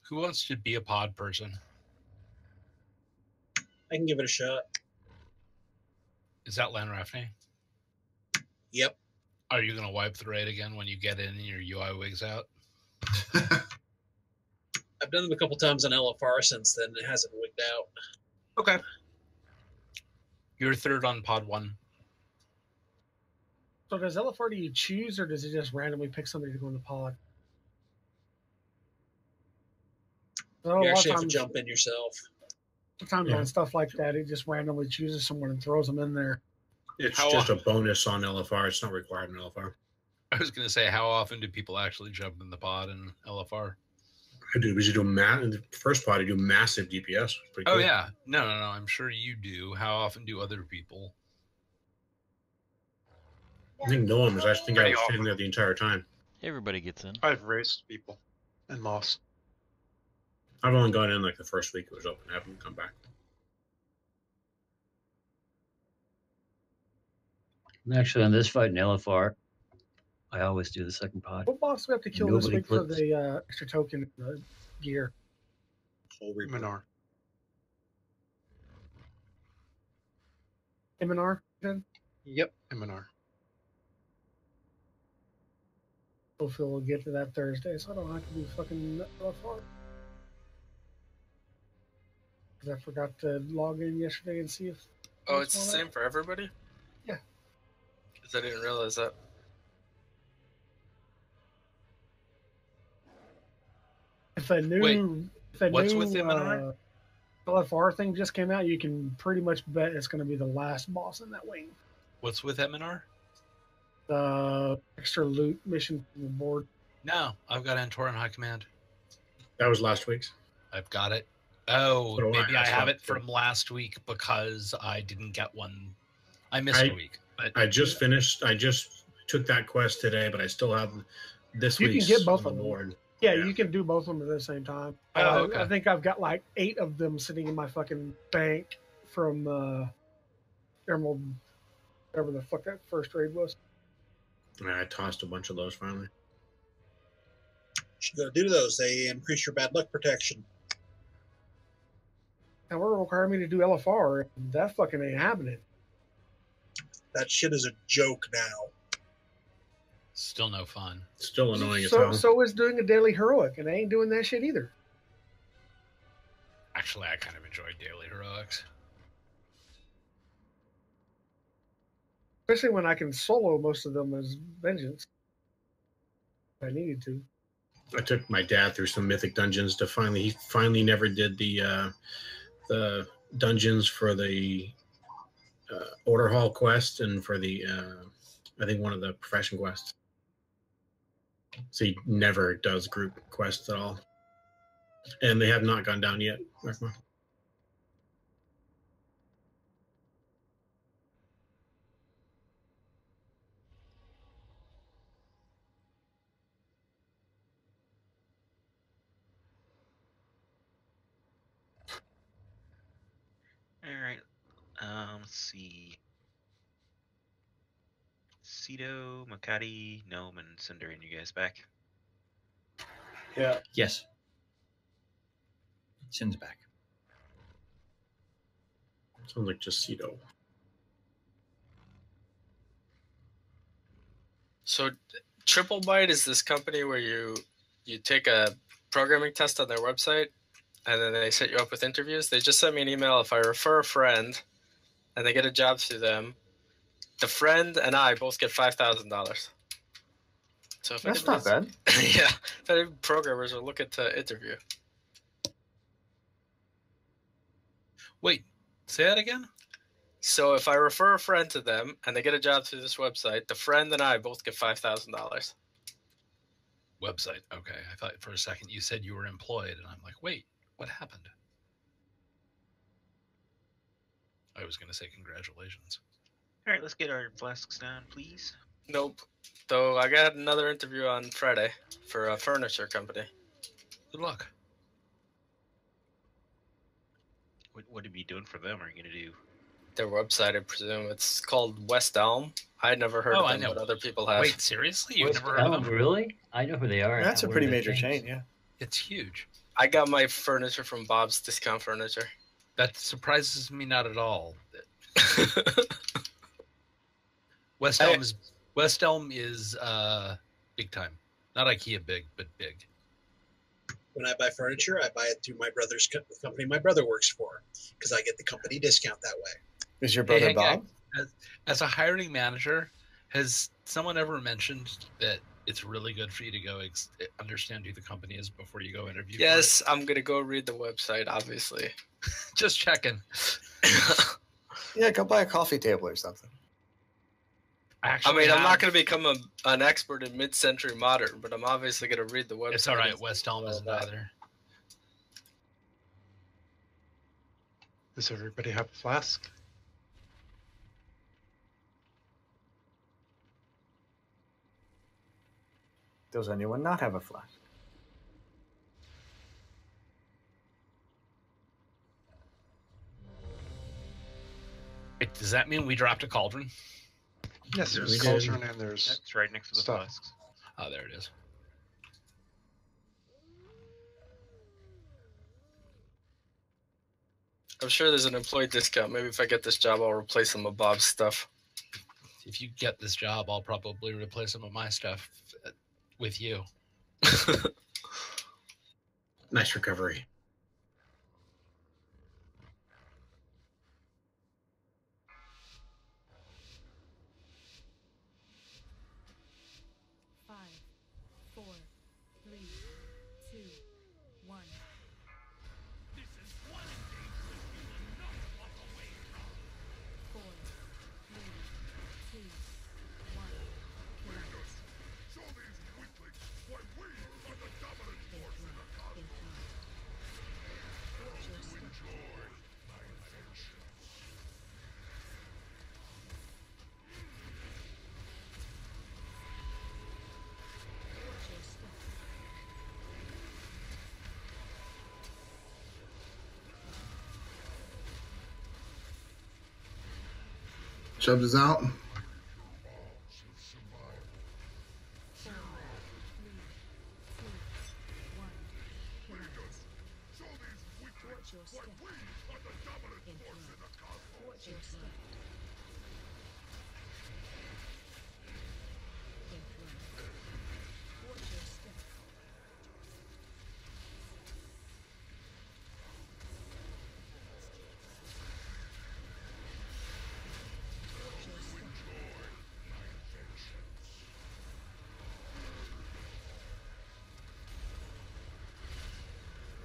Who wants to be a pod person? I can give it a shot. Is that Lanrafne? Yep. Are you going to wipe the raid again when you get in and your UI wigs out? I've done them a couple times on LFR since then. It hasn't wigged out. Okay. You're third on pod 1. So does LFR, do you choose, or does it just randomly pick somebody to go in the pod? So You a lot actually of have to times- jump in yourself. Sometimes Yeah. on stuff like that, it just randomly chooses someone and throws them in there. It's How just a bonus on LFR. It's not required in LFR. I was going to say, how often do people actually jump in the pod in LFR? I do. Because you do in the first pod, you do massive DPS. It's pretty Oh, cool. yeah. No. I'm sure you do. How often do other people? I think Noam was. I think I Pretty was often. sitting there the entire time. Everybody gets in. I've raced people and lost. I've only gone in like the first week it was open. I haven't come back. Actually, on this fight in LFR, I always do the second pod. What boss do we have to kill this Nobody week for clicks. the extra token gear? Minar. MNR then? Yep, Minar. Hopefully we'll get to that Thursday, so I don't have to do fucking LFR. Because I forgot to log in yesterday and see if... Oh, it's the same for everybody? Yeah. Because I didn't realize that. If a new, Wait, if a what's new with MNR? LFR thing just came out, you can pretty much bet it's going to be the last boss in that wing. What's with MNR? The extra loot mission from the board. No, I've got Antor in High Command. That was last week's. I've got it. Oh, So do I. maybe I That's have not it true. from last week because I didn't get one. I missed I- a week. But I just finished. I just took that quest today, but I still have this You can week's get both on the of them. board. Yeah, you can do both of them at the same time. Oh, okay. I think I've got like 8 of them sitting in my fucking bank from Emerald, whatever the fuck that first raid was. And I tossed a bunch of those finally. Should go do those. They increase your bad luck protection. And we're requiring me to do LFR, and that fucking ain't happening. That shit is a joke now. still no fun. Still annoying as So, hell. so is doing a daily heroic, and I ain't doing that shit either. Actually, I kind of enjoyed daily heroics. Especially when I can solo most of them as vengeance. If I needed to. I took my dad through some mythic dungeons to he finally never did the dungeons for the order hall quest and for the I think one of the profession quests. So he never does group quests at all, and they have not gone down yet. Rakma. All right. Let's see. Cito, Makati, Gnome, and Cinderin, you guys back? Yeah. Yes. Sin's back. Sounds like just Cito. So, Triple Byte is this company where you take a programming test on their website, and then they set you up with interviews. They just sent me an email. If I refer a friend, and they get a job through them, the friend and I both get $5,000. So if That's not bad. Yeah, if any programmers are looking to interview. Wait, say that again? So if I refer a friend to them and they get a job through this website, the friend and I both get $5,000. Website. Okay. I thought for a second you said you were employed, and I'm like, wait, what happened? I was going to say congratulations. All right, let's get our flasks down, please. Nope. Though I got another interview on Friday for a furniture company. Good luck. What are you doing for them? Are you going to do? Their website, I presume. It's called West Elm. I'd never heard of I them, know. but other people have. Wait, seriously? You've West never heard of Elm, them? really? I know who they are. That's a Where pretty are they major based? chain, yeah. It's huge. I got my furniture from Bob's Discount Furniture. That surprises me not at all. West Elm is big time. Not IKEA big, but big. When I buy furniture, I buy it through my brother's company my brother works for, because I get the company discount that way. Is your brother Bob? As a hiring manager, has someone ever mentioned that it's really good for you to go understand who the company is before you go interview? Yes, I'm gonna go read the website. Obviously, just checking. Yeah, go buy a coffee table or something. I'm not going to become an expert in mid-century modern, but I'm obviously going to read the website. It's all right. West Elm isn't either. Does everybody have a flask? Does anyone not have a flask? Does that mean we dropped a cauldron? Yes, there's a cauldron and there's it's right next to the flasks. Oh, there it is. I'm sure there's an employee discount. Maybe if I get this job, I'll replace some of Bob's stuff. If you get this job, I'll probably replace some of my stuff with you. Nice recovery. Chubbs is out.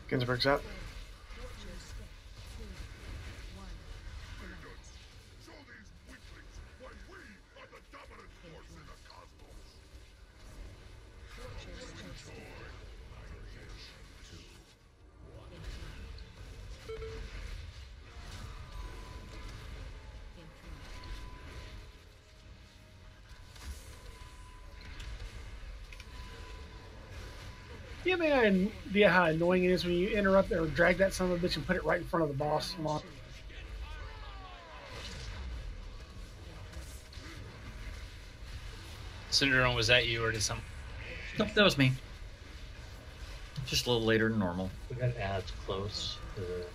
Ginsburg's out. You have any idea how annoying it is when you interrupt or drag that son of a bitch and put it right in front of the boss? Come on. Syndrome, was that you or did some? Nope, that was me. Just a little later than normal. We got ads close to the.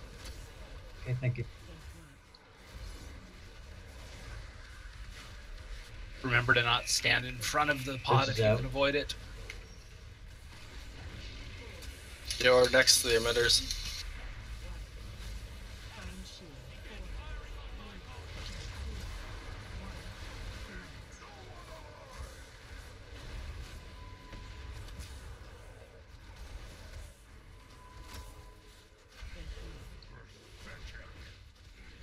Okay, thank you. Remember to not stand in front of the pod if you can avoid it. You're next to the emitters.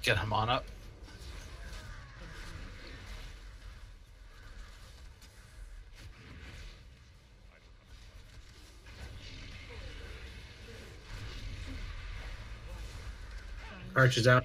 Get him on up. Archer's out.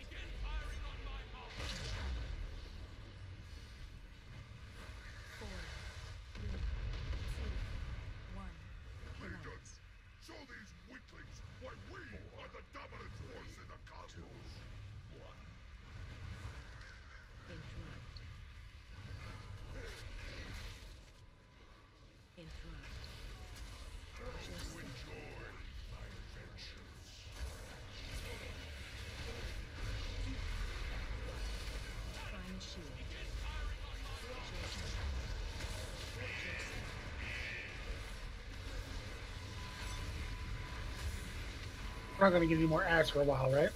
We're not going to give you more ads for a while, right?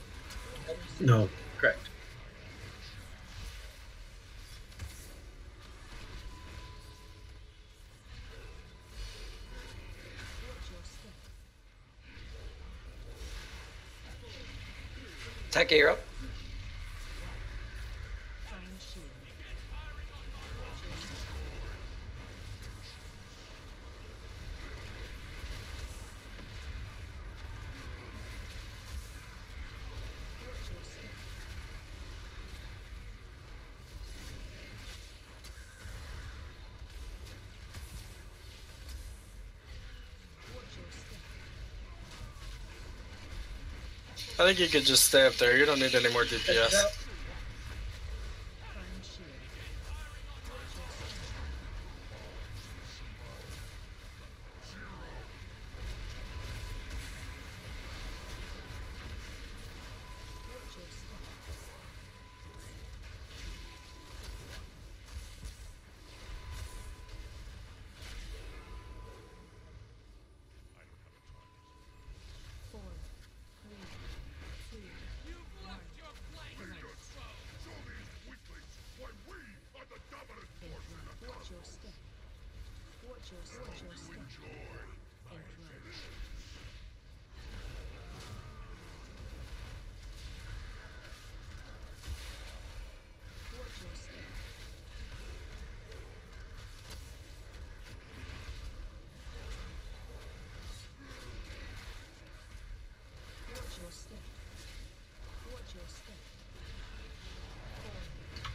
No. Correct. Take you're up. I think you could just stay up there. You don't need any more DPS.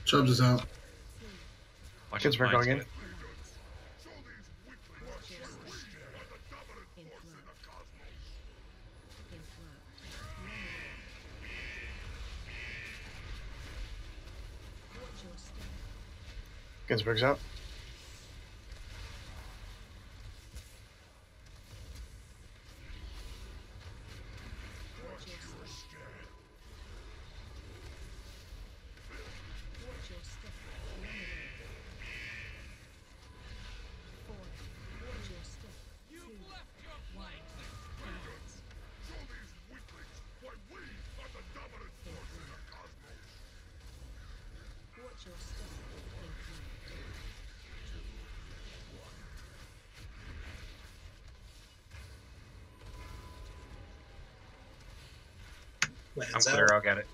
Chubbs is out. Kids, we're going in. Ginsburg's out. I'm Lands clear. out. I'll get it.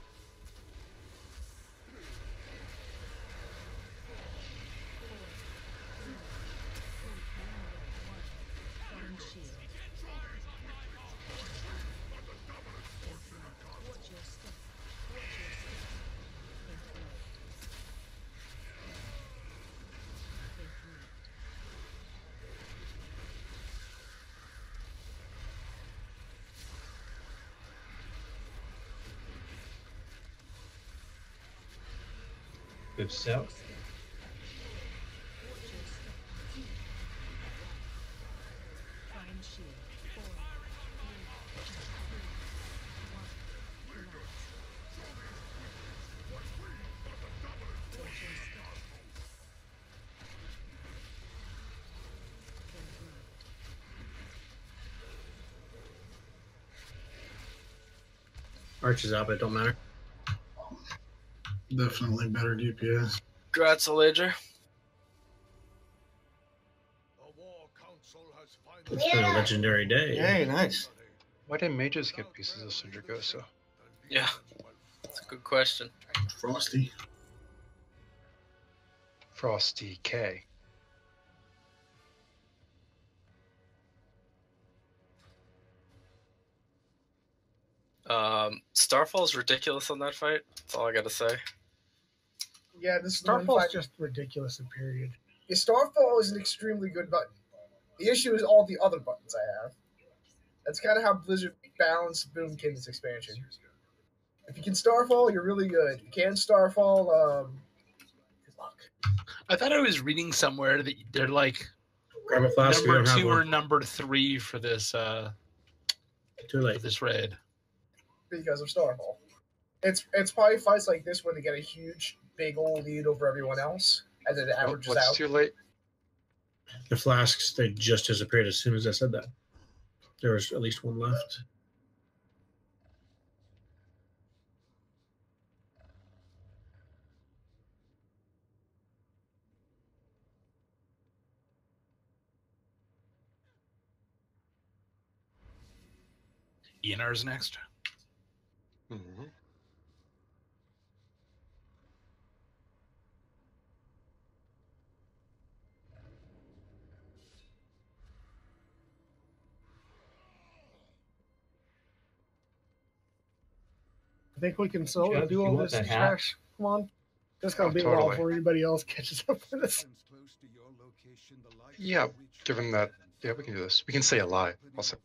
Oops, out. Arch is out, but it don't matter. Definitely better DPS. Gratulator. It's been a legendary day. Hey, nice. Why didn't mages get pieces of Syndragosa? Yeah, that's a good question. Frosty. Frosty K. Starfall's ridiculous on that fight. That's all I gotta say. Yeah, this is the one Starfall's fight. just ridiculous in period. Yeah, Starfall is an extremely good button. The issue is all the other buttons I have. That's kind of how Blizzard balanced Boomkin this expansion. If you can Starfall, you're really good. If you can't Starfall, good luck. I thought I was reading somewhere that they're like Grab a flask if you number don't have 2 or one. number 3 for this Too late. for this raid. Because of Starfall. It's probably fights like this where they get a huge, big old lead over everyone else, and then it averages What's out. too late? The flasks, they just disappeared as soon as I said that. There was at least one left. Ianar's next. Mm-hmm. I think we can Jeff, do you all want this that hat? trash. Come on. It's going to be a while before anybody else catches up with us. Yeah, given that, yeah, we can do this. We can say a lie. Also,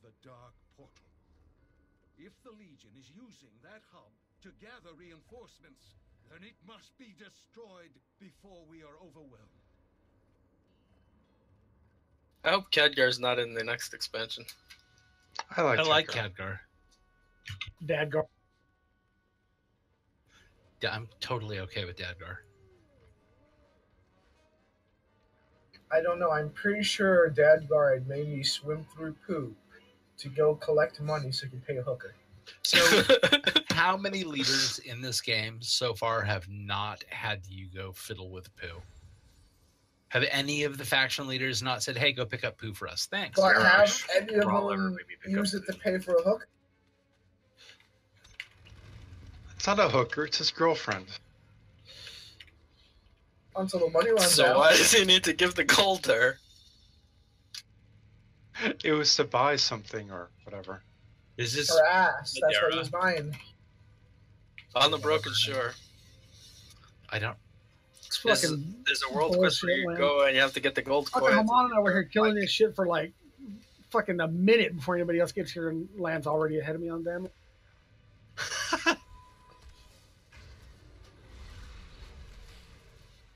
If the Legion is using that hub to gather reinforcements, then it must be destroyed before we are overwhelmed. I hope Khadgar's not in the next expansion. I like Khadgar. Dadgar. Yeah, I'm totally okay with Dadgar. I don't know. I'm pretty sure Dadgar had made me swim through poop to go collect money so he can pay a hooker. So, how many leaders in this game so far have not had you go fiddle with poo? Have any of the faction leaders not said, "Hey, go pick up poo for us"? Thanks. But have any of them used it to pay for a hook? it's not a hooker. It's his girlfriend. Until the money runs So out. why does he need to give the gold to her? It was to buy something or whatever. Is this Her ass. That's what he was buying. On the Broken Shore. I don't. It's There's fucking a world quest where bullshit, you man. go and you have to get the gold Fucking coin. Haman and I were here killing this shit for like fucking a minute before anybody else gets here, and Land's already ahead of me on damage.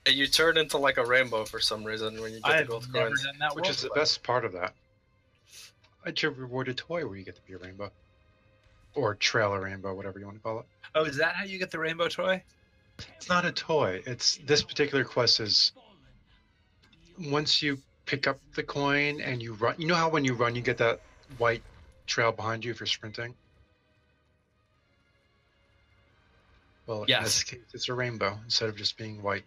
And you turn into like a rainbow for some reason when you get the gold coins. Which is the best part of that. It's a rewarded toy where you get to be a rainbow. Or trail a rainbow, whatever you want to call it. Oh, is that how you get the rainbow toy? It's not a toy. It's this particular quest is once you pick up the coin and you run. You know how when you run, you get that white trail behind you if you're sprinting. Well, in this case, it's a rainbow instead of just being white.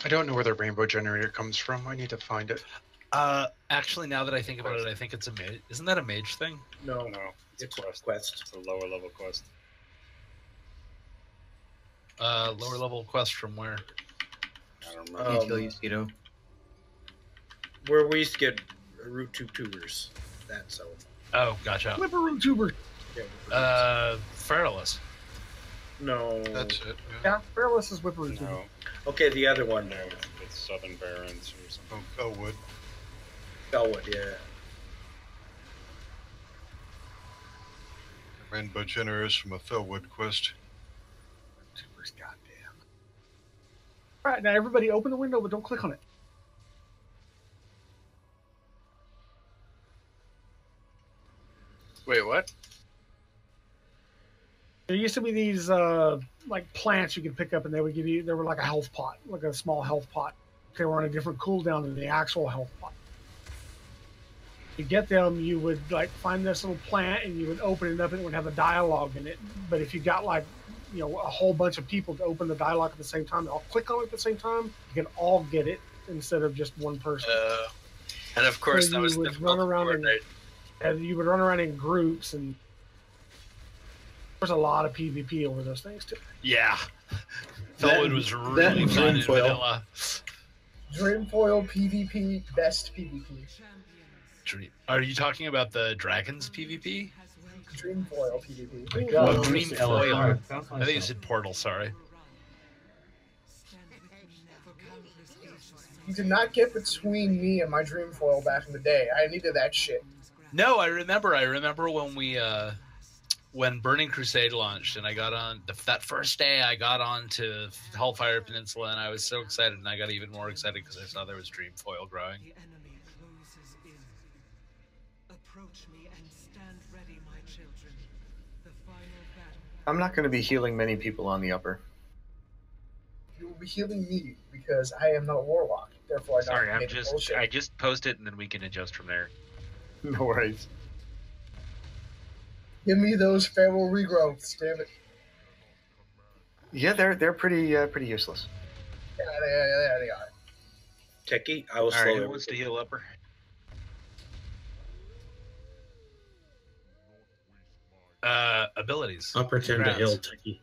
I don't know where the rainbow generator comes from. I need to find it. Actually, now that I think about it, I think it's a mage. Isn't that a mage thing? No, it's a quest. It's a lower level quest. Lower level quest from where? I don't remember. Kill Mosquito. Where we used to get root tube tubers. That's so. Oh, gotcha. Whipperoo tuber. Feralus. No. That's it. Yeah, Fearless is Whipperoo tuber. No, Okay, the other one. no, it's Southern Barrens or something. Oh, Felwood. Felwood, yeah. Rainbow Generous from a Felwood quest. Tubers, goddamn. All right, now everybody open the window, but don't click on it. Wait, what? There used to be these like plants you could pick up, and they would give you. They were like a health pot, like a small health pot. They were on a different cooldown than the actual health pot. To get them, you would like find this little plant, and you would open it up, and it would have a dialogue in it. But if you got like, you know, a whole bunch of people to open the dialogue at the same time, they all click on it at the same time, you can all get it instead of just one person. And of course, So that you was would difficult run to around coordinate. and you would run around in groups, and there's a lot of PvP over those things too. Yeah. Felwood was really fun in vanilla. Dreamfoil PvP, best PvP. Are you talking about the dragons PvP? Dreamfoil PvP. Oh, Dreamfoil. I think you said Portal, sorry. You did not get between me and my Dreamfoil back in the day. I needed that shit. No, I remember when we when Burning Crusade launched, and I got on that first day. I got on to Hellfire Peninsula, and I was so excited, and I got even more excited because I saw there was Dreamfoil growing. Approach me and stand ready, my children. The final battle. I'm not going to be healing many people on the upper. You will be healing me because I am not a warlock. Therefore, I don't Sorry, make bullshit. I just post it and then we can adjust from there. No worries. Give me those feral regrowths, damn it. Yeah, they're pretty useless. Yeah, they are. Techie, I will All slow right, who everything. wants to heal upper? Abilities. I'll pretend to Congrats. heal Techie.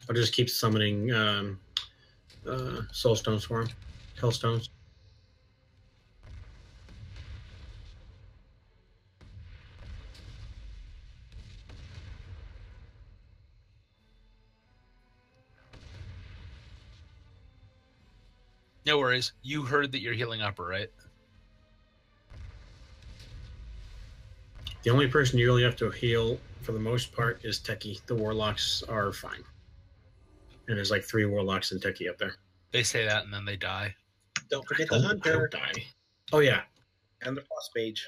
I'll just keep summoning soul stones for him. Hellstones. No worries. You heard that you're healing upper, right? The only person you really have to heal for the most part is Techie. The warlocks are fine. And there's like 3 warlocks and Techie up there. They say that and then they die. Don't forget I the don't hunter. die. Oh yeah. And the boss mage.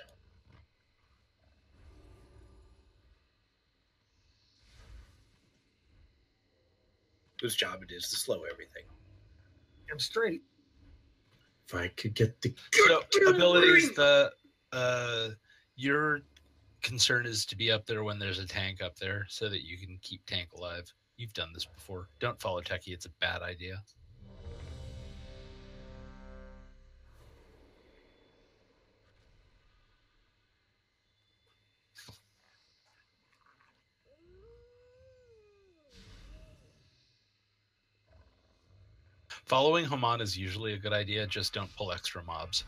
Whose job it is to slow everything. I'm straight. If I could get the So abilities, your concern is to be up there when there's a tank up there so that you can keep tank alive. You've done this before. Don't follow Techie. It's a bad idea. Following Haman is usually a good idea. Just don't pull extra mobs.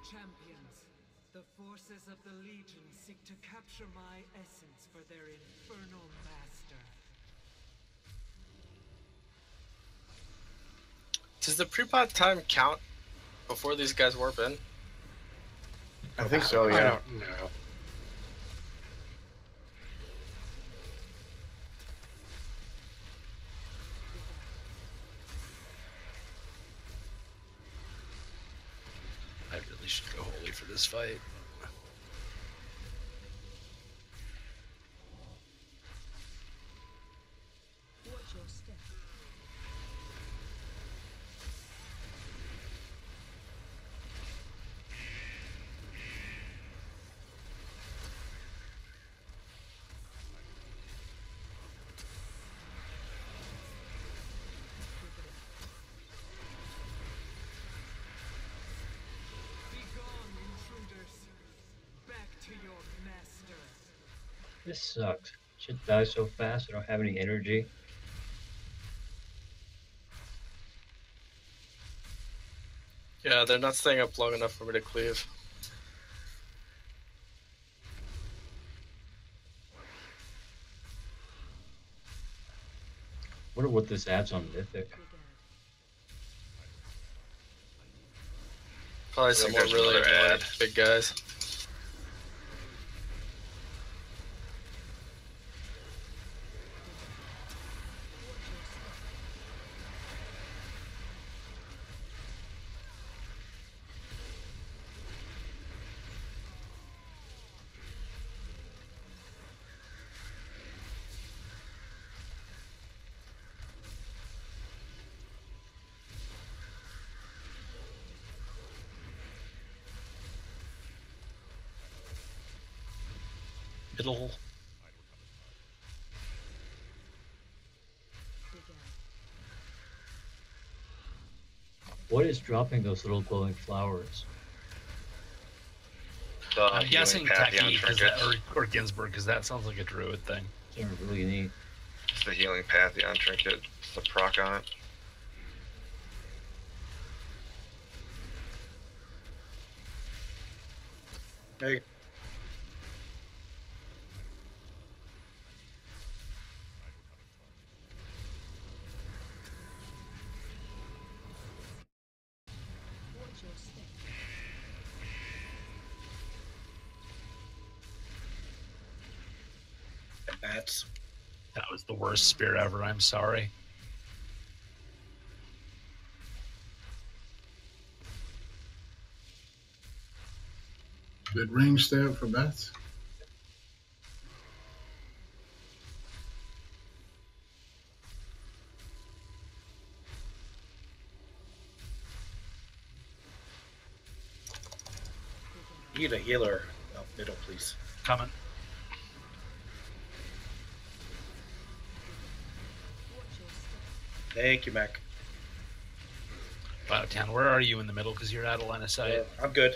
Champions, the forces of the Legion seek to capture my essence for their infernal master. Does the pre-pod time count before these guys warp in? I think so, I yeah. don't know. I really should go holy for this fight. Watch your step. Begone, intruders. Back to your master. This sucks. Shit dies so fast, I don't have any energy. Yeah, they're not staying up long enough for me to cleave. Wonder what this adds on Mythic. Probably some more there's really another annoying ad. big guys. Middle. What is dropping those little glowing flowers? I'm guessing Techie 'cause that- or Ginsburg, because that sounds like a druid thing. They're really neat. It's the healing Pantheon trinket. It's the proc on it. Hey. Watch your step. Bats. That was the worst spear ever. I'm sorry. Good range stab for bats. You need a healer up Middle, please. Coming. Thank you, Mac. Wow, Tan, where are you in the middle? Because you're out of line of sight. I'm good.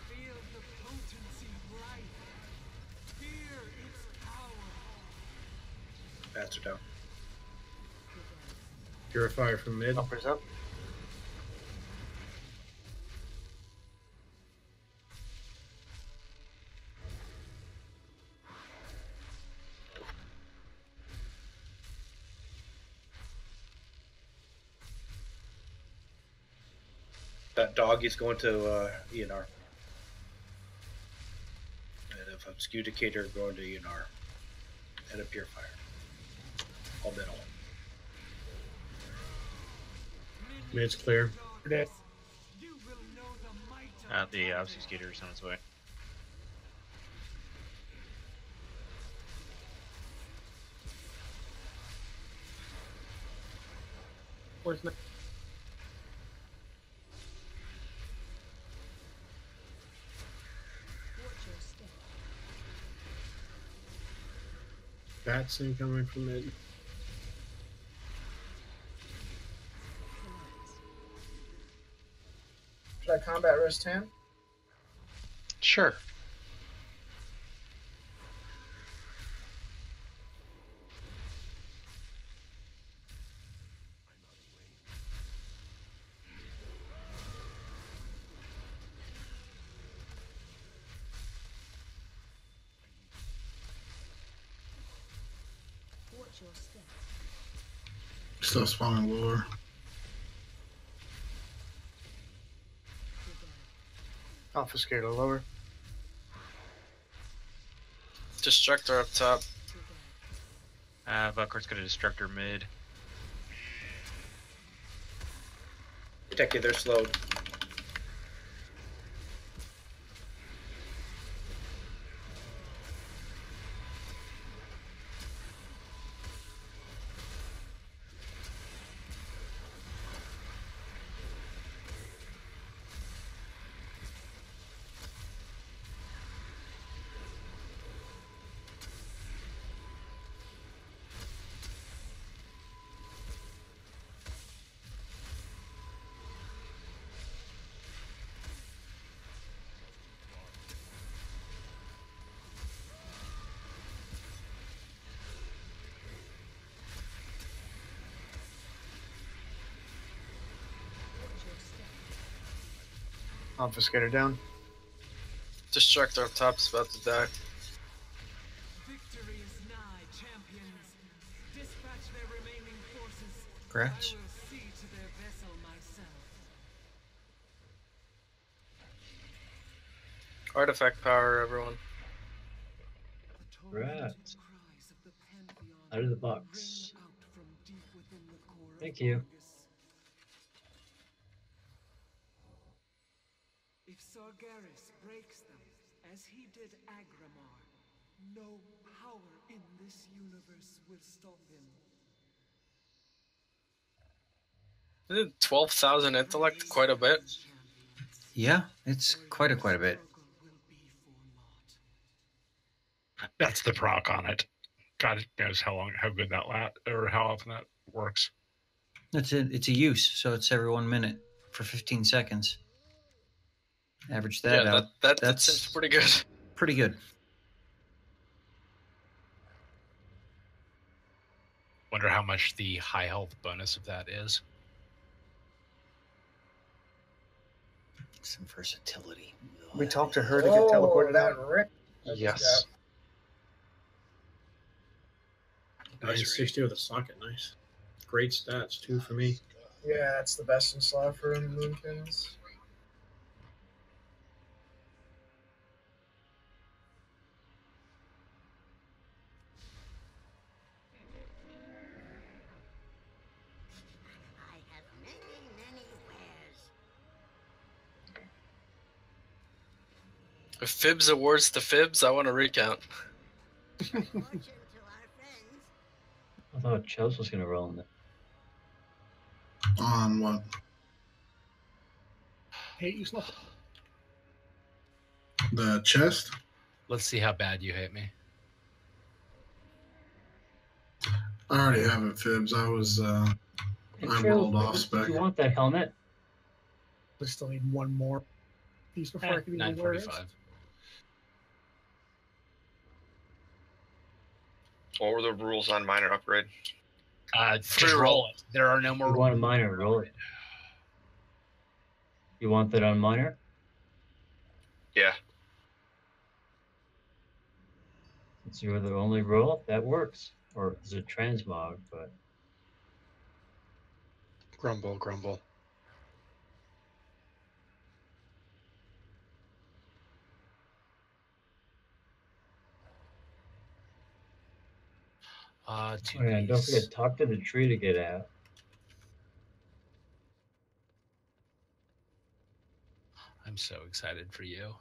Feel the potency of life. Fear its power. Bats are down. Purifier from mid. Uppers up. That dog is going to ENR. And if Obscudicator going to ENR. And a Purifier. All middle. Mid's clear. Dead. The Obfuscator is on its way. Where's the... Bats incoming from mid. Should I combat Rose Tan? Sure. Watch your step. Still spawning lower. Obfuscator lower. Destructor up top. Valkor's got a Destructor mid. Protect you, they're slowed. Obfuscator down. Destructor up top is about to die. Victory is nigh, champions. Dispatch their remaining forces. Congrats. I will see to their vessel myself. Artifact power, everyone. Right. Out of the box. Thank you. If Sargeras breaks them, as he did Agramar, no power in this universe will stop him. Isn't 12,000 intellect quite a bit? Yeah, it's quite a bit. That's the proc on it. God knows how good that or how often that works. It's a use, so it's every 1 minute for 15 seconds. Average that out. That seems pretty good. Pretty good. Wonder how much the high health bonus of that is. Some versatility. We talked to her to get teleported out. Yes. 960 with a socket, nice. Great stats, too, for me. Yeah, that's the best in slot for Moonkins. If Fibs awards to Fibs, I want a recount. I thought Chels was going to roll in that. On what? Hate you, Snuff. The chest? Let's see how bad you hate me. I already have it, Fibs. I was, I rolled off spec. Do you want that helmet? We still need one more piece before I can even wear it. 945. What were the rules on minor upgrade? Just roll it. There are no more. You want a minor, roll it. You want that on minor? Yeah. Since you're the only roll, that works. Or is it transmog, but Grumble, grumble. oh yeah, and don't forget, talk to the tree to get out. I'm so excited for you.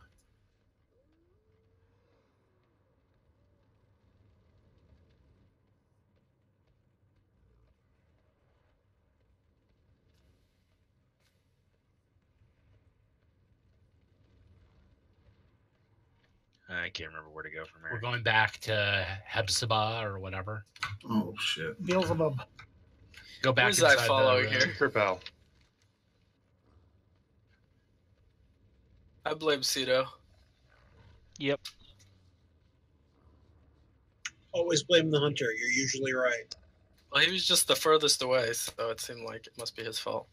I can't remember where to go from We're here. going back to Hebzibah or whatever. Oh shit. Beelzebub. Go back Who's inside I follow the here? Tinkerbell. I blame Cedo. Yep. Always blame the hunter. You're usually right. Well, he was just the furthest away, so it seemed like it must be his fault.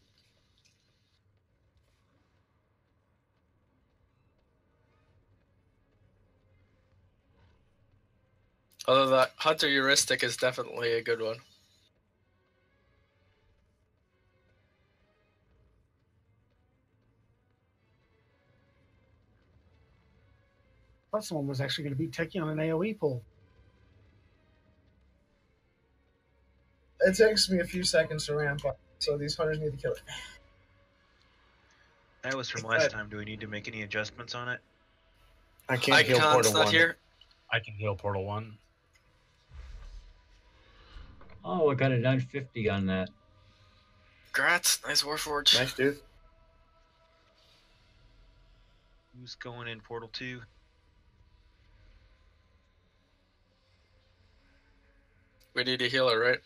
Although the hunter heuristic is definitely a good one. I thought someone was actually going to be taking on an AoE pool. It takes me a few seconds to ramp up, so these hunters need to kill it. That was from last time. Do we need to make any adjustments on it? I can't heal Icon's Portal not 1. here. I can heal Portal 1. Oh, I got a 950 on that. Grats, nice Warforge. Nice, dude. Who's going in Portal 2? We need a healer, right?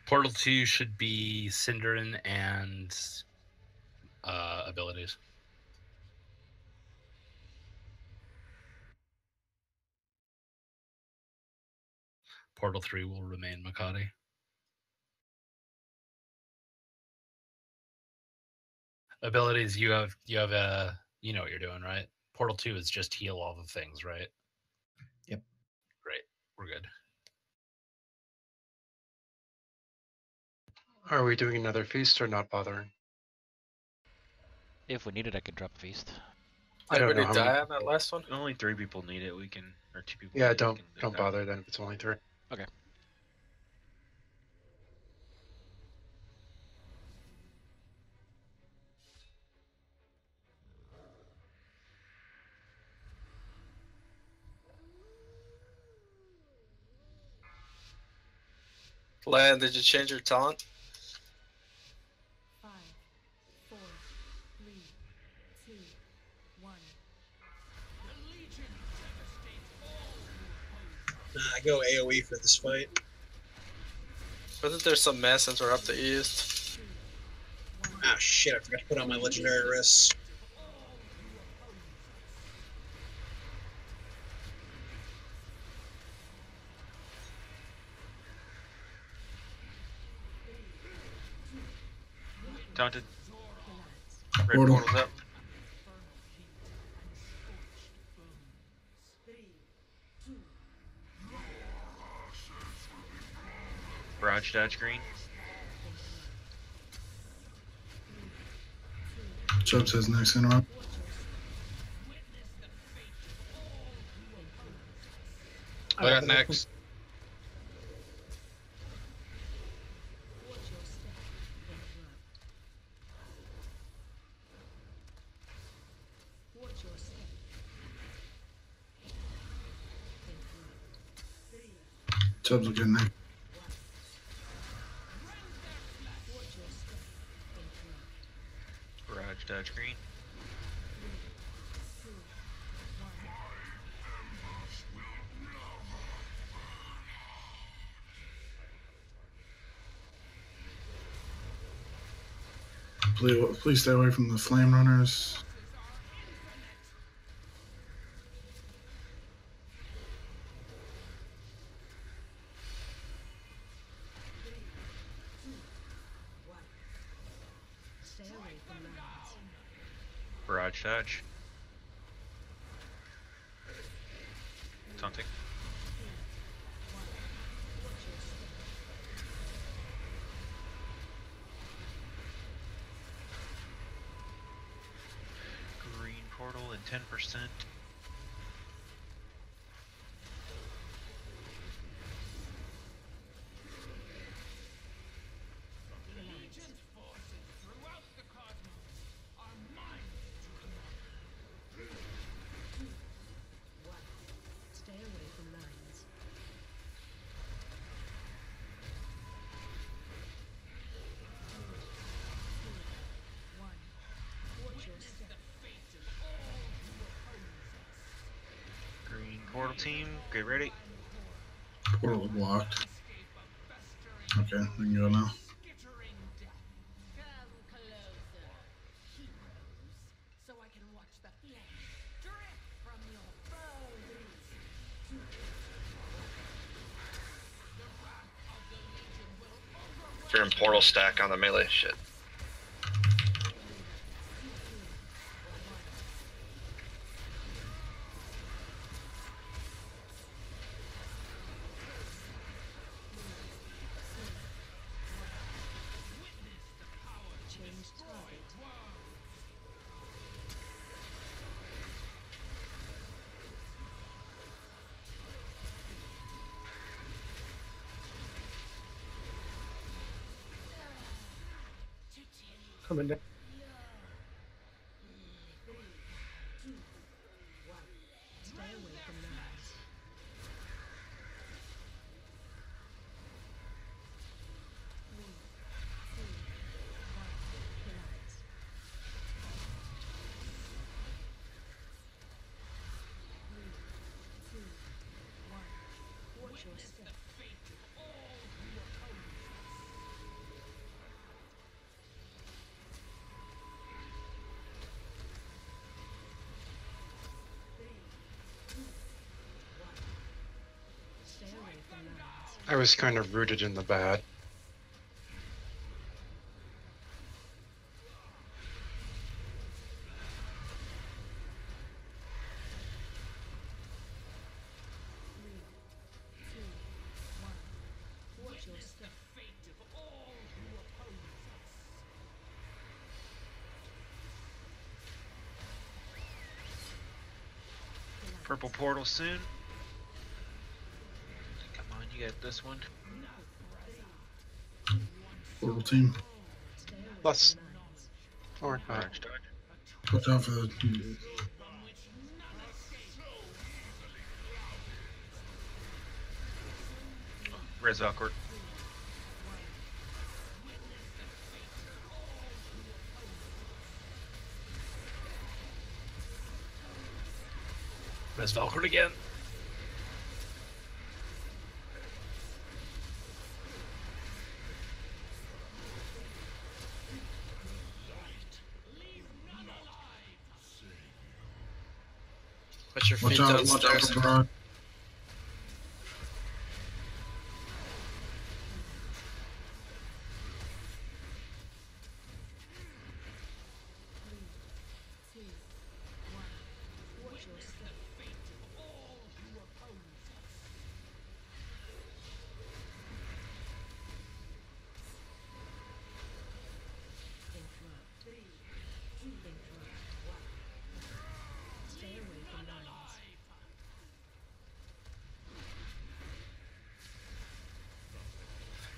Portal 2 should be Cinderin and abilities. Portal 3 will remain Makati. Abilities, you have a, you know what you're doing, right? Portal 2 is just heal all the things, right? Yep. Great. We're good. Are we doing another feast or not bothering? If we need it, I could drop a feast. I don't know Anybody how many die on that last one? Only 3 people need it. We can, or 2 people. Yeah, need it, we don't can do that. bother then if it's only 3. Okay. Land, did you change your taunt? 5, 4, 3, 2, 1. I go AoE for this fight. Wasn't there some mess since we're up to east? Ah, shit, I forgot to put on my legendary wrists. Taunted. Red Portal. portal's up. Barrage dodge green. Chubb says next interrupt. I got next. Watch your step Tubbs will get next. Barrage dodge green. Please stay away from the flame runners. Barrage dodge. Taunting. Green portal and 10%. Green portal team, get ready. Portal blocked. Okay, we can go now. You're in portal stack on the melee shit. Coming down. I was kind of rooted in the bad. Purple portal soon. Come on, you got this one. Portal team. Plus. Or not. Barrage dodge. Watch out for the. Res Valcourt. Res Valkyrie again. Put your Watch feet out downstairs. for Barrage.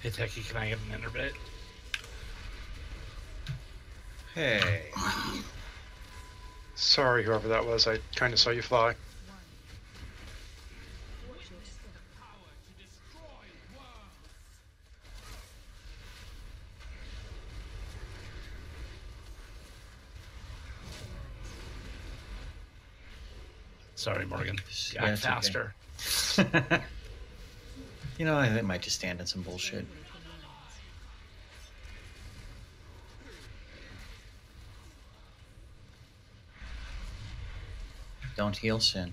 Hey, Techie, can I get an interbit? Hey. Sorry, whoever that was. I kind of saw you fly. Sorry, Morgan. Yeah, Yak it's faster. okay. You know, I might just stand in some bullshit. Don't heal sin.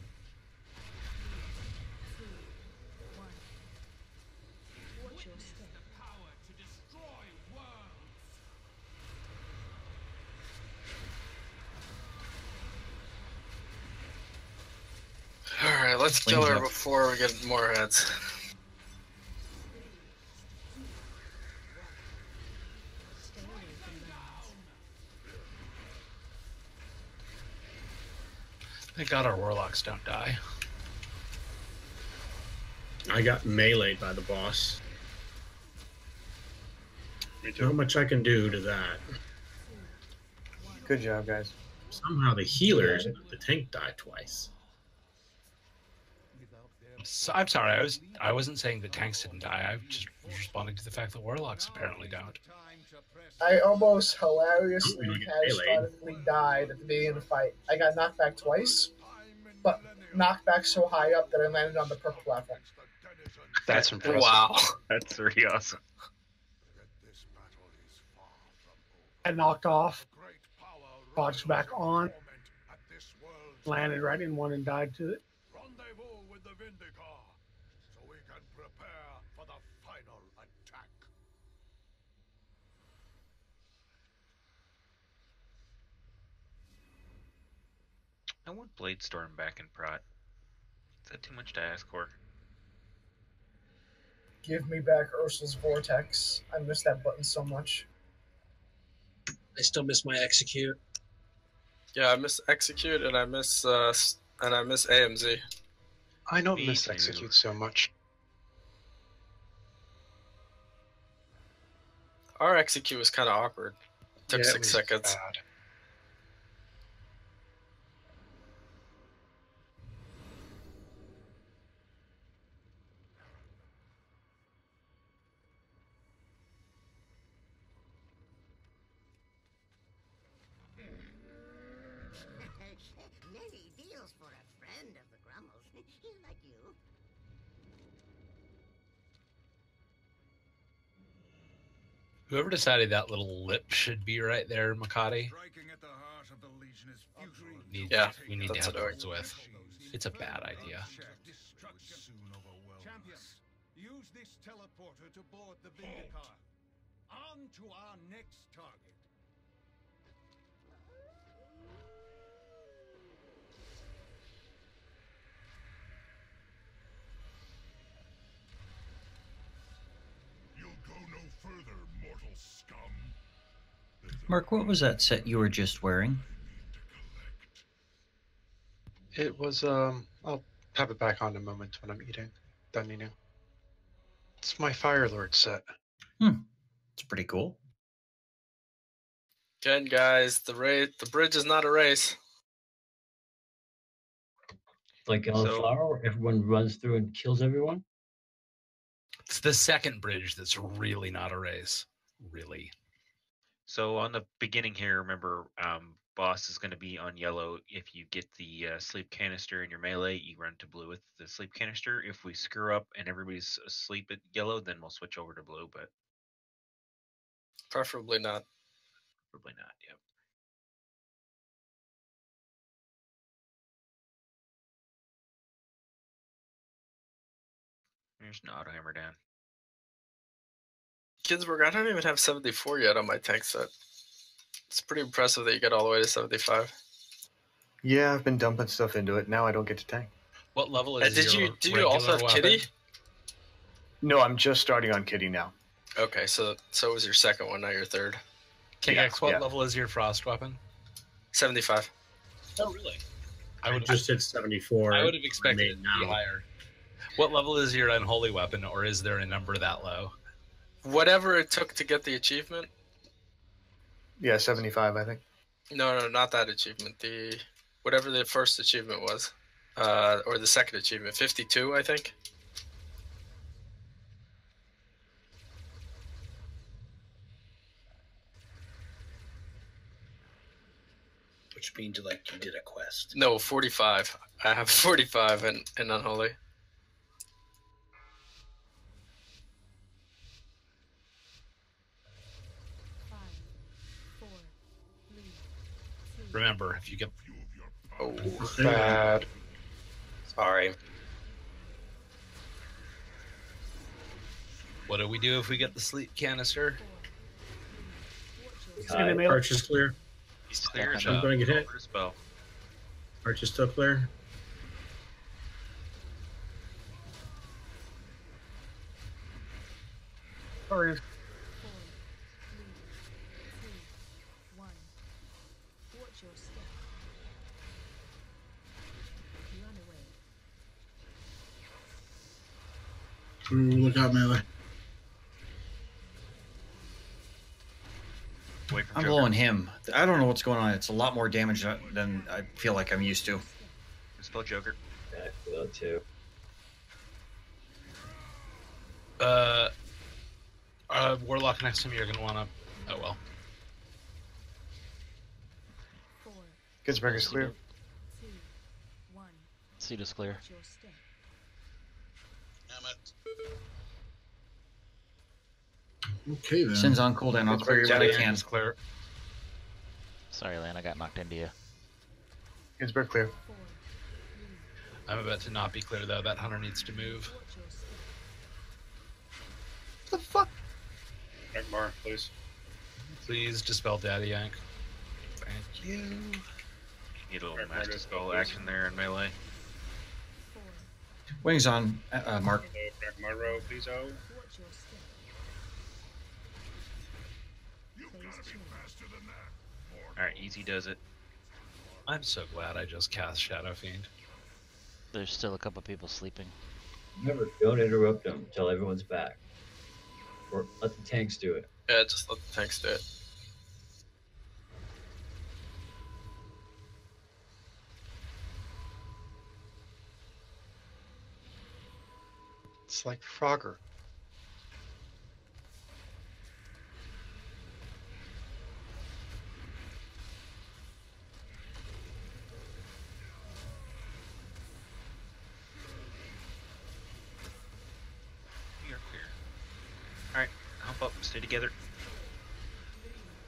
All right, let's kill her before we get more heads. Thank God our warlocks don't die. I got meleeed by the boss. Me too. Not much I can do to that. Good job, guys. Somehow the healers, the tank died twice. So, I'm sorry, I wasn't saying the tanks didn't die. I just was responding to the fact that warlocks apparently don't. I almost hilariously Oh, you get meleeed. catastrophically died at the beginning of the fight. I got knocked back twice, but knocked back so high up that I landed on the purple platform. That's impressive. Wow. That's pretty awesome. I knocked off, botched back on, landed right in one and died to it. Rendezvous with the Vindicar, so we can prepare for the final attack. I want Bladestorm back in Prot. Is that too much to ask for? Give me back Ursul's Vortex. I miss that button so much. I still miss my execute. Yeah, I miss execute and I miss AMZ. I don't Me miss too. execute so much. Our execute was kind of awkward. Took Yeah, it 6 was seconds. bad. Many deals for a friend of the Grummels. Like you. Whoever decided that little lip should be right there, Makati, we need to that's have annoying. words with. It's a bad idea. Champions, use this teleporter to board the Vindicar. On to our next target. You'll go no further, mortal scum. Mark, what was that set you were just wearing? It was, I'll have it back on in a moment when I'm done eating. It's my Fire Lord set. It's pretty cool. Again, guys, the bridge is not a race. Like Flower, where everyone runs through and kills everyone? It's the second bridge that's really not a race. Really. So on the beginning here, remember, boss is going to be on yellow. If you get the sleep canister in your melee, you run to blue with the sleep canister. If we screw up and everybody's asleep at yellow, then we'll switch over to blue, but Preferably not. probably not. Yep. There's an auto hammer down. Ginsburg, I don't even have 74 yet on my tank set. It's pretty impressive that you get all the way to 75. Yeah, I've been dumping stuff into it. Now I don't get to tank. What level is Did your you also have weapon? Kitty? No, I'm just starting on Kitty now. Okay, so it was your second one, not your third. KX, what level is your frost weapon? 75. Oh, really? I would just hit 74. I would have expected it to be higher. What level is your unholy weapon, or is there a number that low? Whatever it took to get the achievement. Yeah, 75, I think. No, not that achievement. Whatever the first achievement was, or the second achievement, 52, I think. Which mean to like you did a quest. No, 45. I have 45 in Unholy. Remember, if you get Bad. Sorry. what do we do if we get the sleep canister? Arch is clear. He's clear. I'm going to get hit. Spell. Arch is still clear. Sorry. Ooh, look out, melee. I'm blowing him. I don't know what's going on. It's a lot more damage than I feel like I'm used to. Spell Joker. Yeah, I feel it too. Warlock next to me, you're gonna wanna. Oh well. Ginsburg is clear. Seat is clear. Okay then. Sin's on cooldown. I'll clear you when I can. Clear. Sorry, Lan, I got knocked into you. Ginsburg clear. I'm about to not be clear though. That hunter needs to move. What the fuck? Magmar, please. Please dispel Daddy Yank. Thank you. Need a little mass dispel action there in melee. Wings on, Mark. Magmar, please. Oh. Alright, easy does it. I'm so glad I just cast Shadow Fiend. There's still a couple people sleeping. Remember, don't interrupt them until everyone's back. Or let the tanks do it. Yeah, just let the tanks do it. It's like Frogger. We are clear. Alright, hop up, stay together.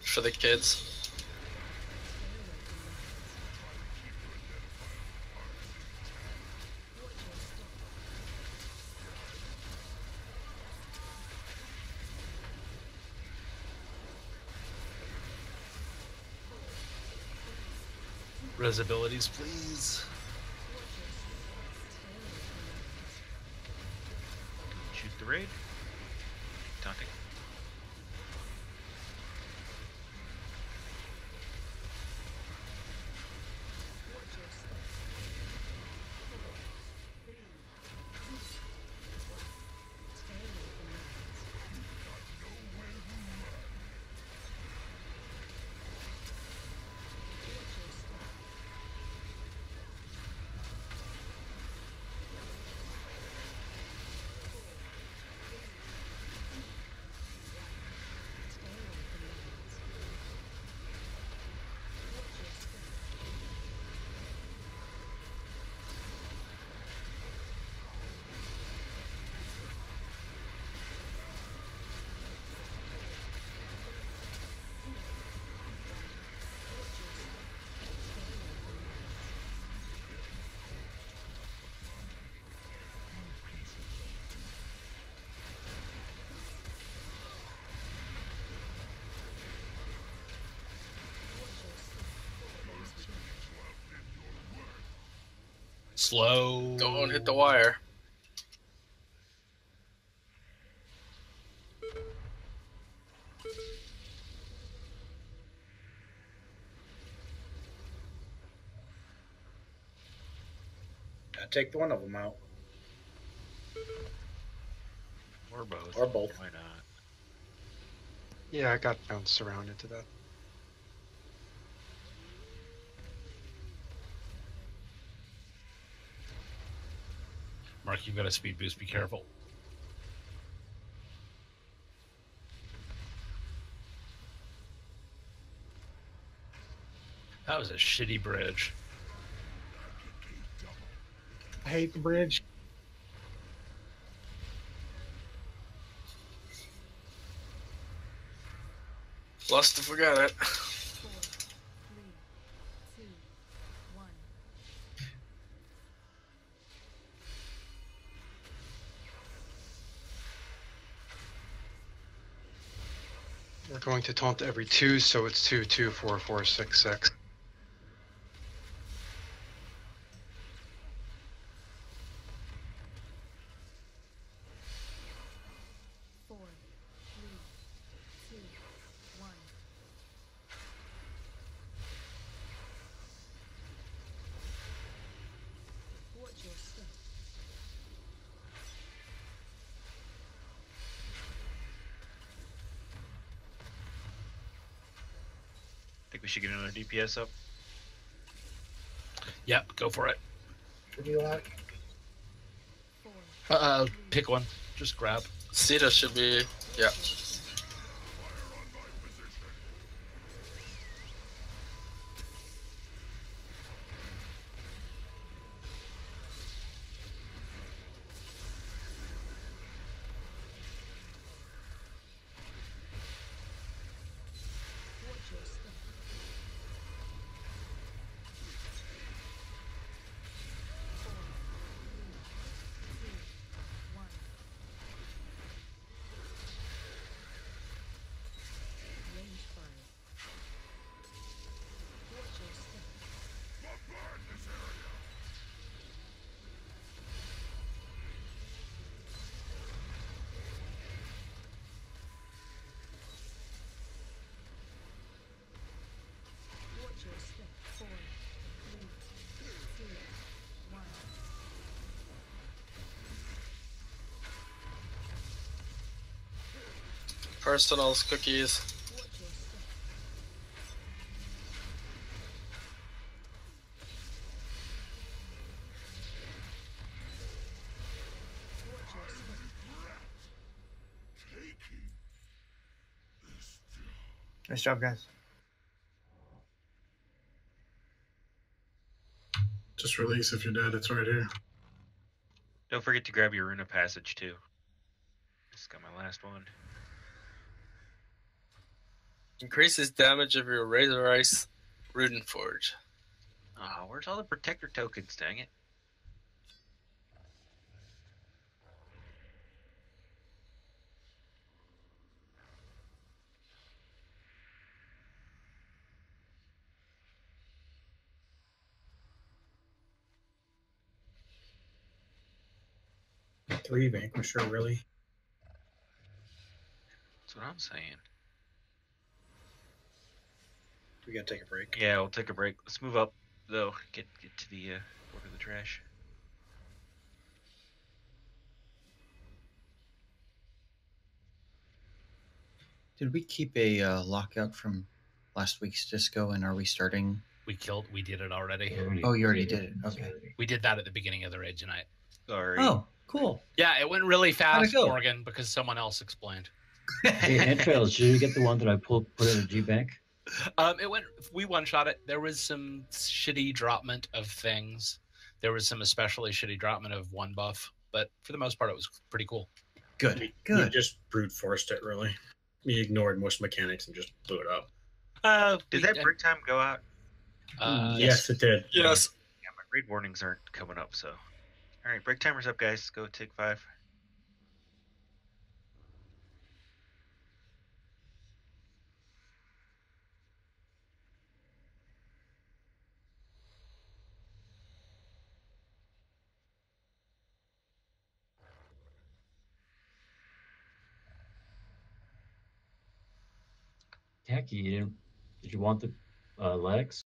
For the kids. Res abilities, please. Choose the raid. Taunting. Slow. Don't hit the wire. Gotta take one of them out. Or both. Or both. Why not? Yeah, I got bounced around into that. Mark, you've got a speed boost. Be careful. was a shitty bridge. I hate the bridge. Lost to forget it. 4, 3, 2, 1. We're going to taunt every 2, so it's 2, 2, 4, 4, 6, 6. Four, three, two, one. Watch your step. Think we should get another DPS up? Yep, go for it. Should be like Pick one. Just grab. Sita should be, yeah. Watch your step. Four, three, two, one. Range fire. Watch your step. Watch your step. 4, 3, 2, 1. Personals, cookies. Watch your step. Watch your step. Nice job, guys. Just release if you're dead. It's right here. Don't forget to grab your Runa Passage too. Just got my last one. Increases damage of your Razor Ice Ruden Forge. Oh, where's all the protector tokens, dang it? Three Vanquisher, really? That's what I'm saying. We gotta take a break. Yeah, we'll take a break. Let's move up, though. Get to the order of the trash. Did we keep a lockout from last week's disco, and are we starting? We did it already. Oh, you already did it. Okay. We did that at the beginning of the raid tonight. Sorry. Oh, cool. Yeah, it went really How'd it fast, go? Morgan, because someone else explained. Hey, Entrails, did you get the one that I put in a G bank? We one shot it. There was some shitty dropment of things. There was some especially shitty dropment of one buff, but for the most part, it was pretty cool. Good. You just brute forced it, really. You ignored most mechanics and just blew it up. Did that break time go out? Yes, it did. Yes. Yeah, my raid warnings aren't coming up, so. All right, break timer's up, guys. Go take 5. Tacky, did you want the legs?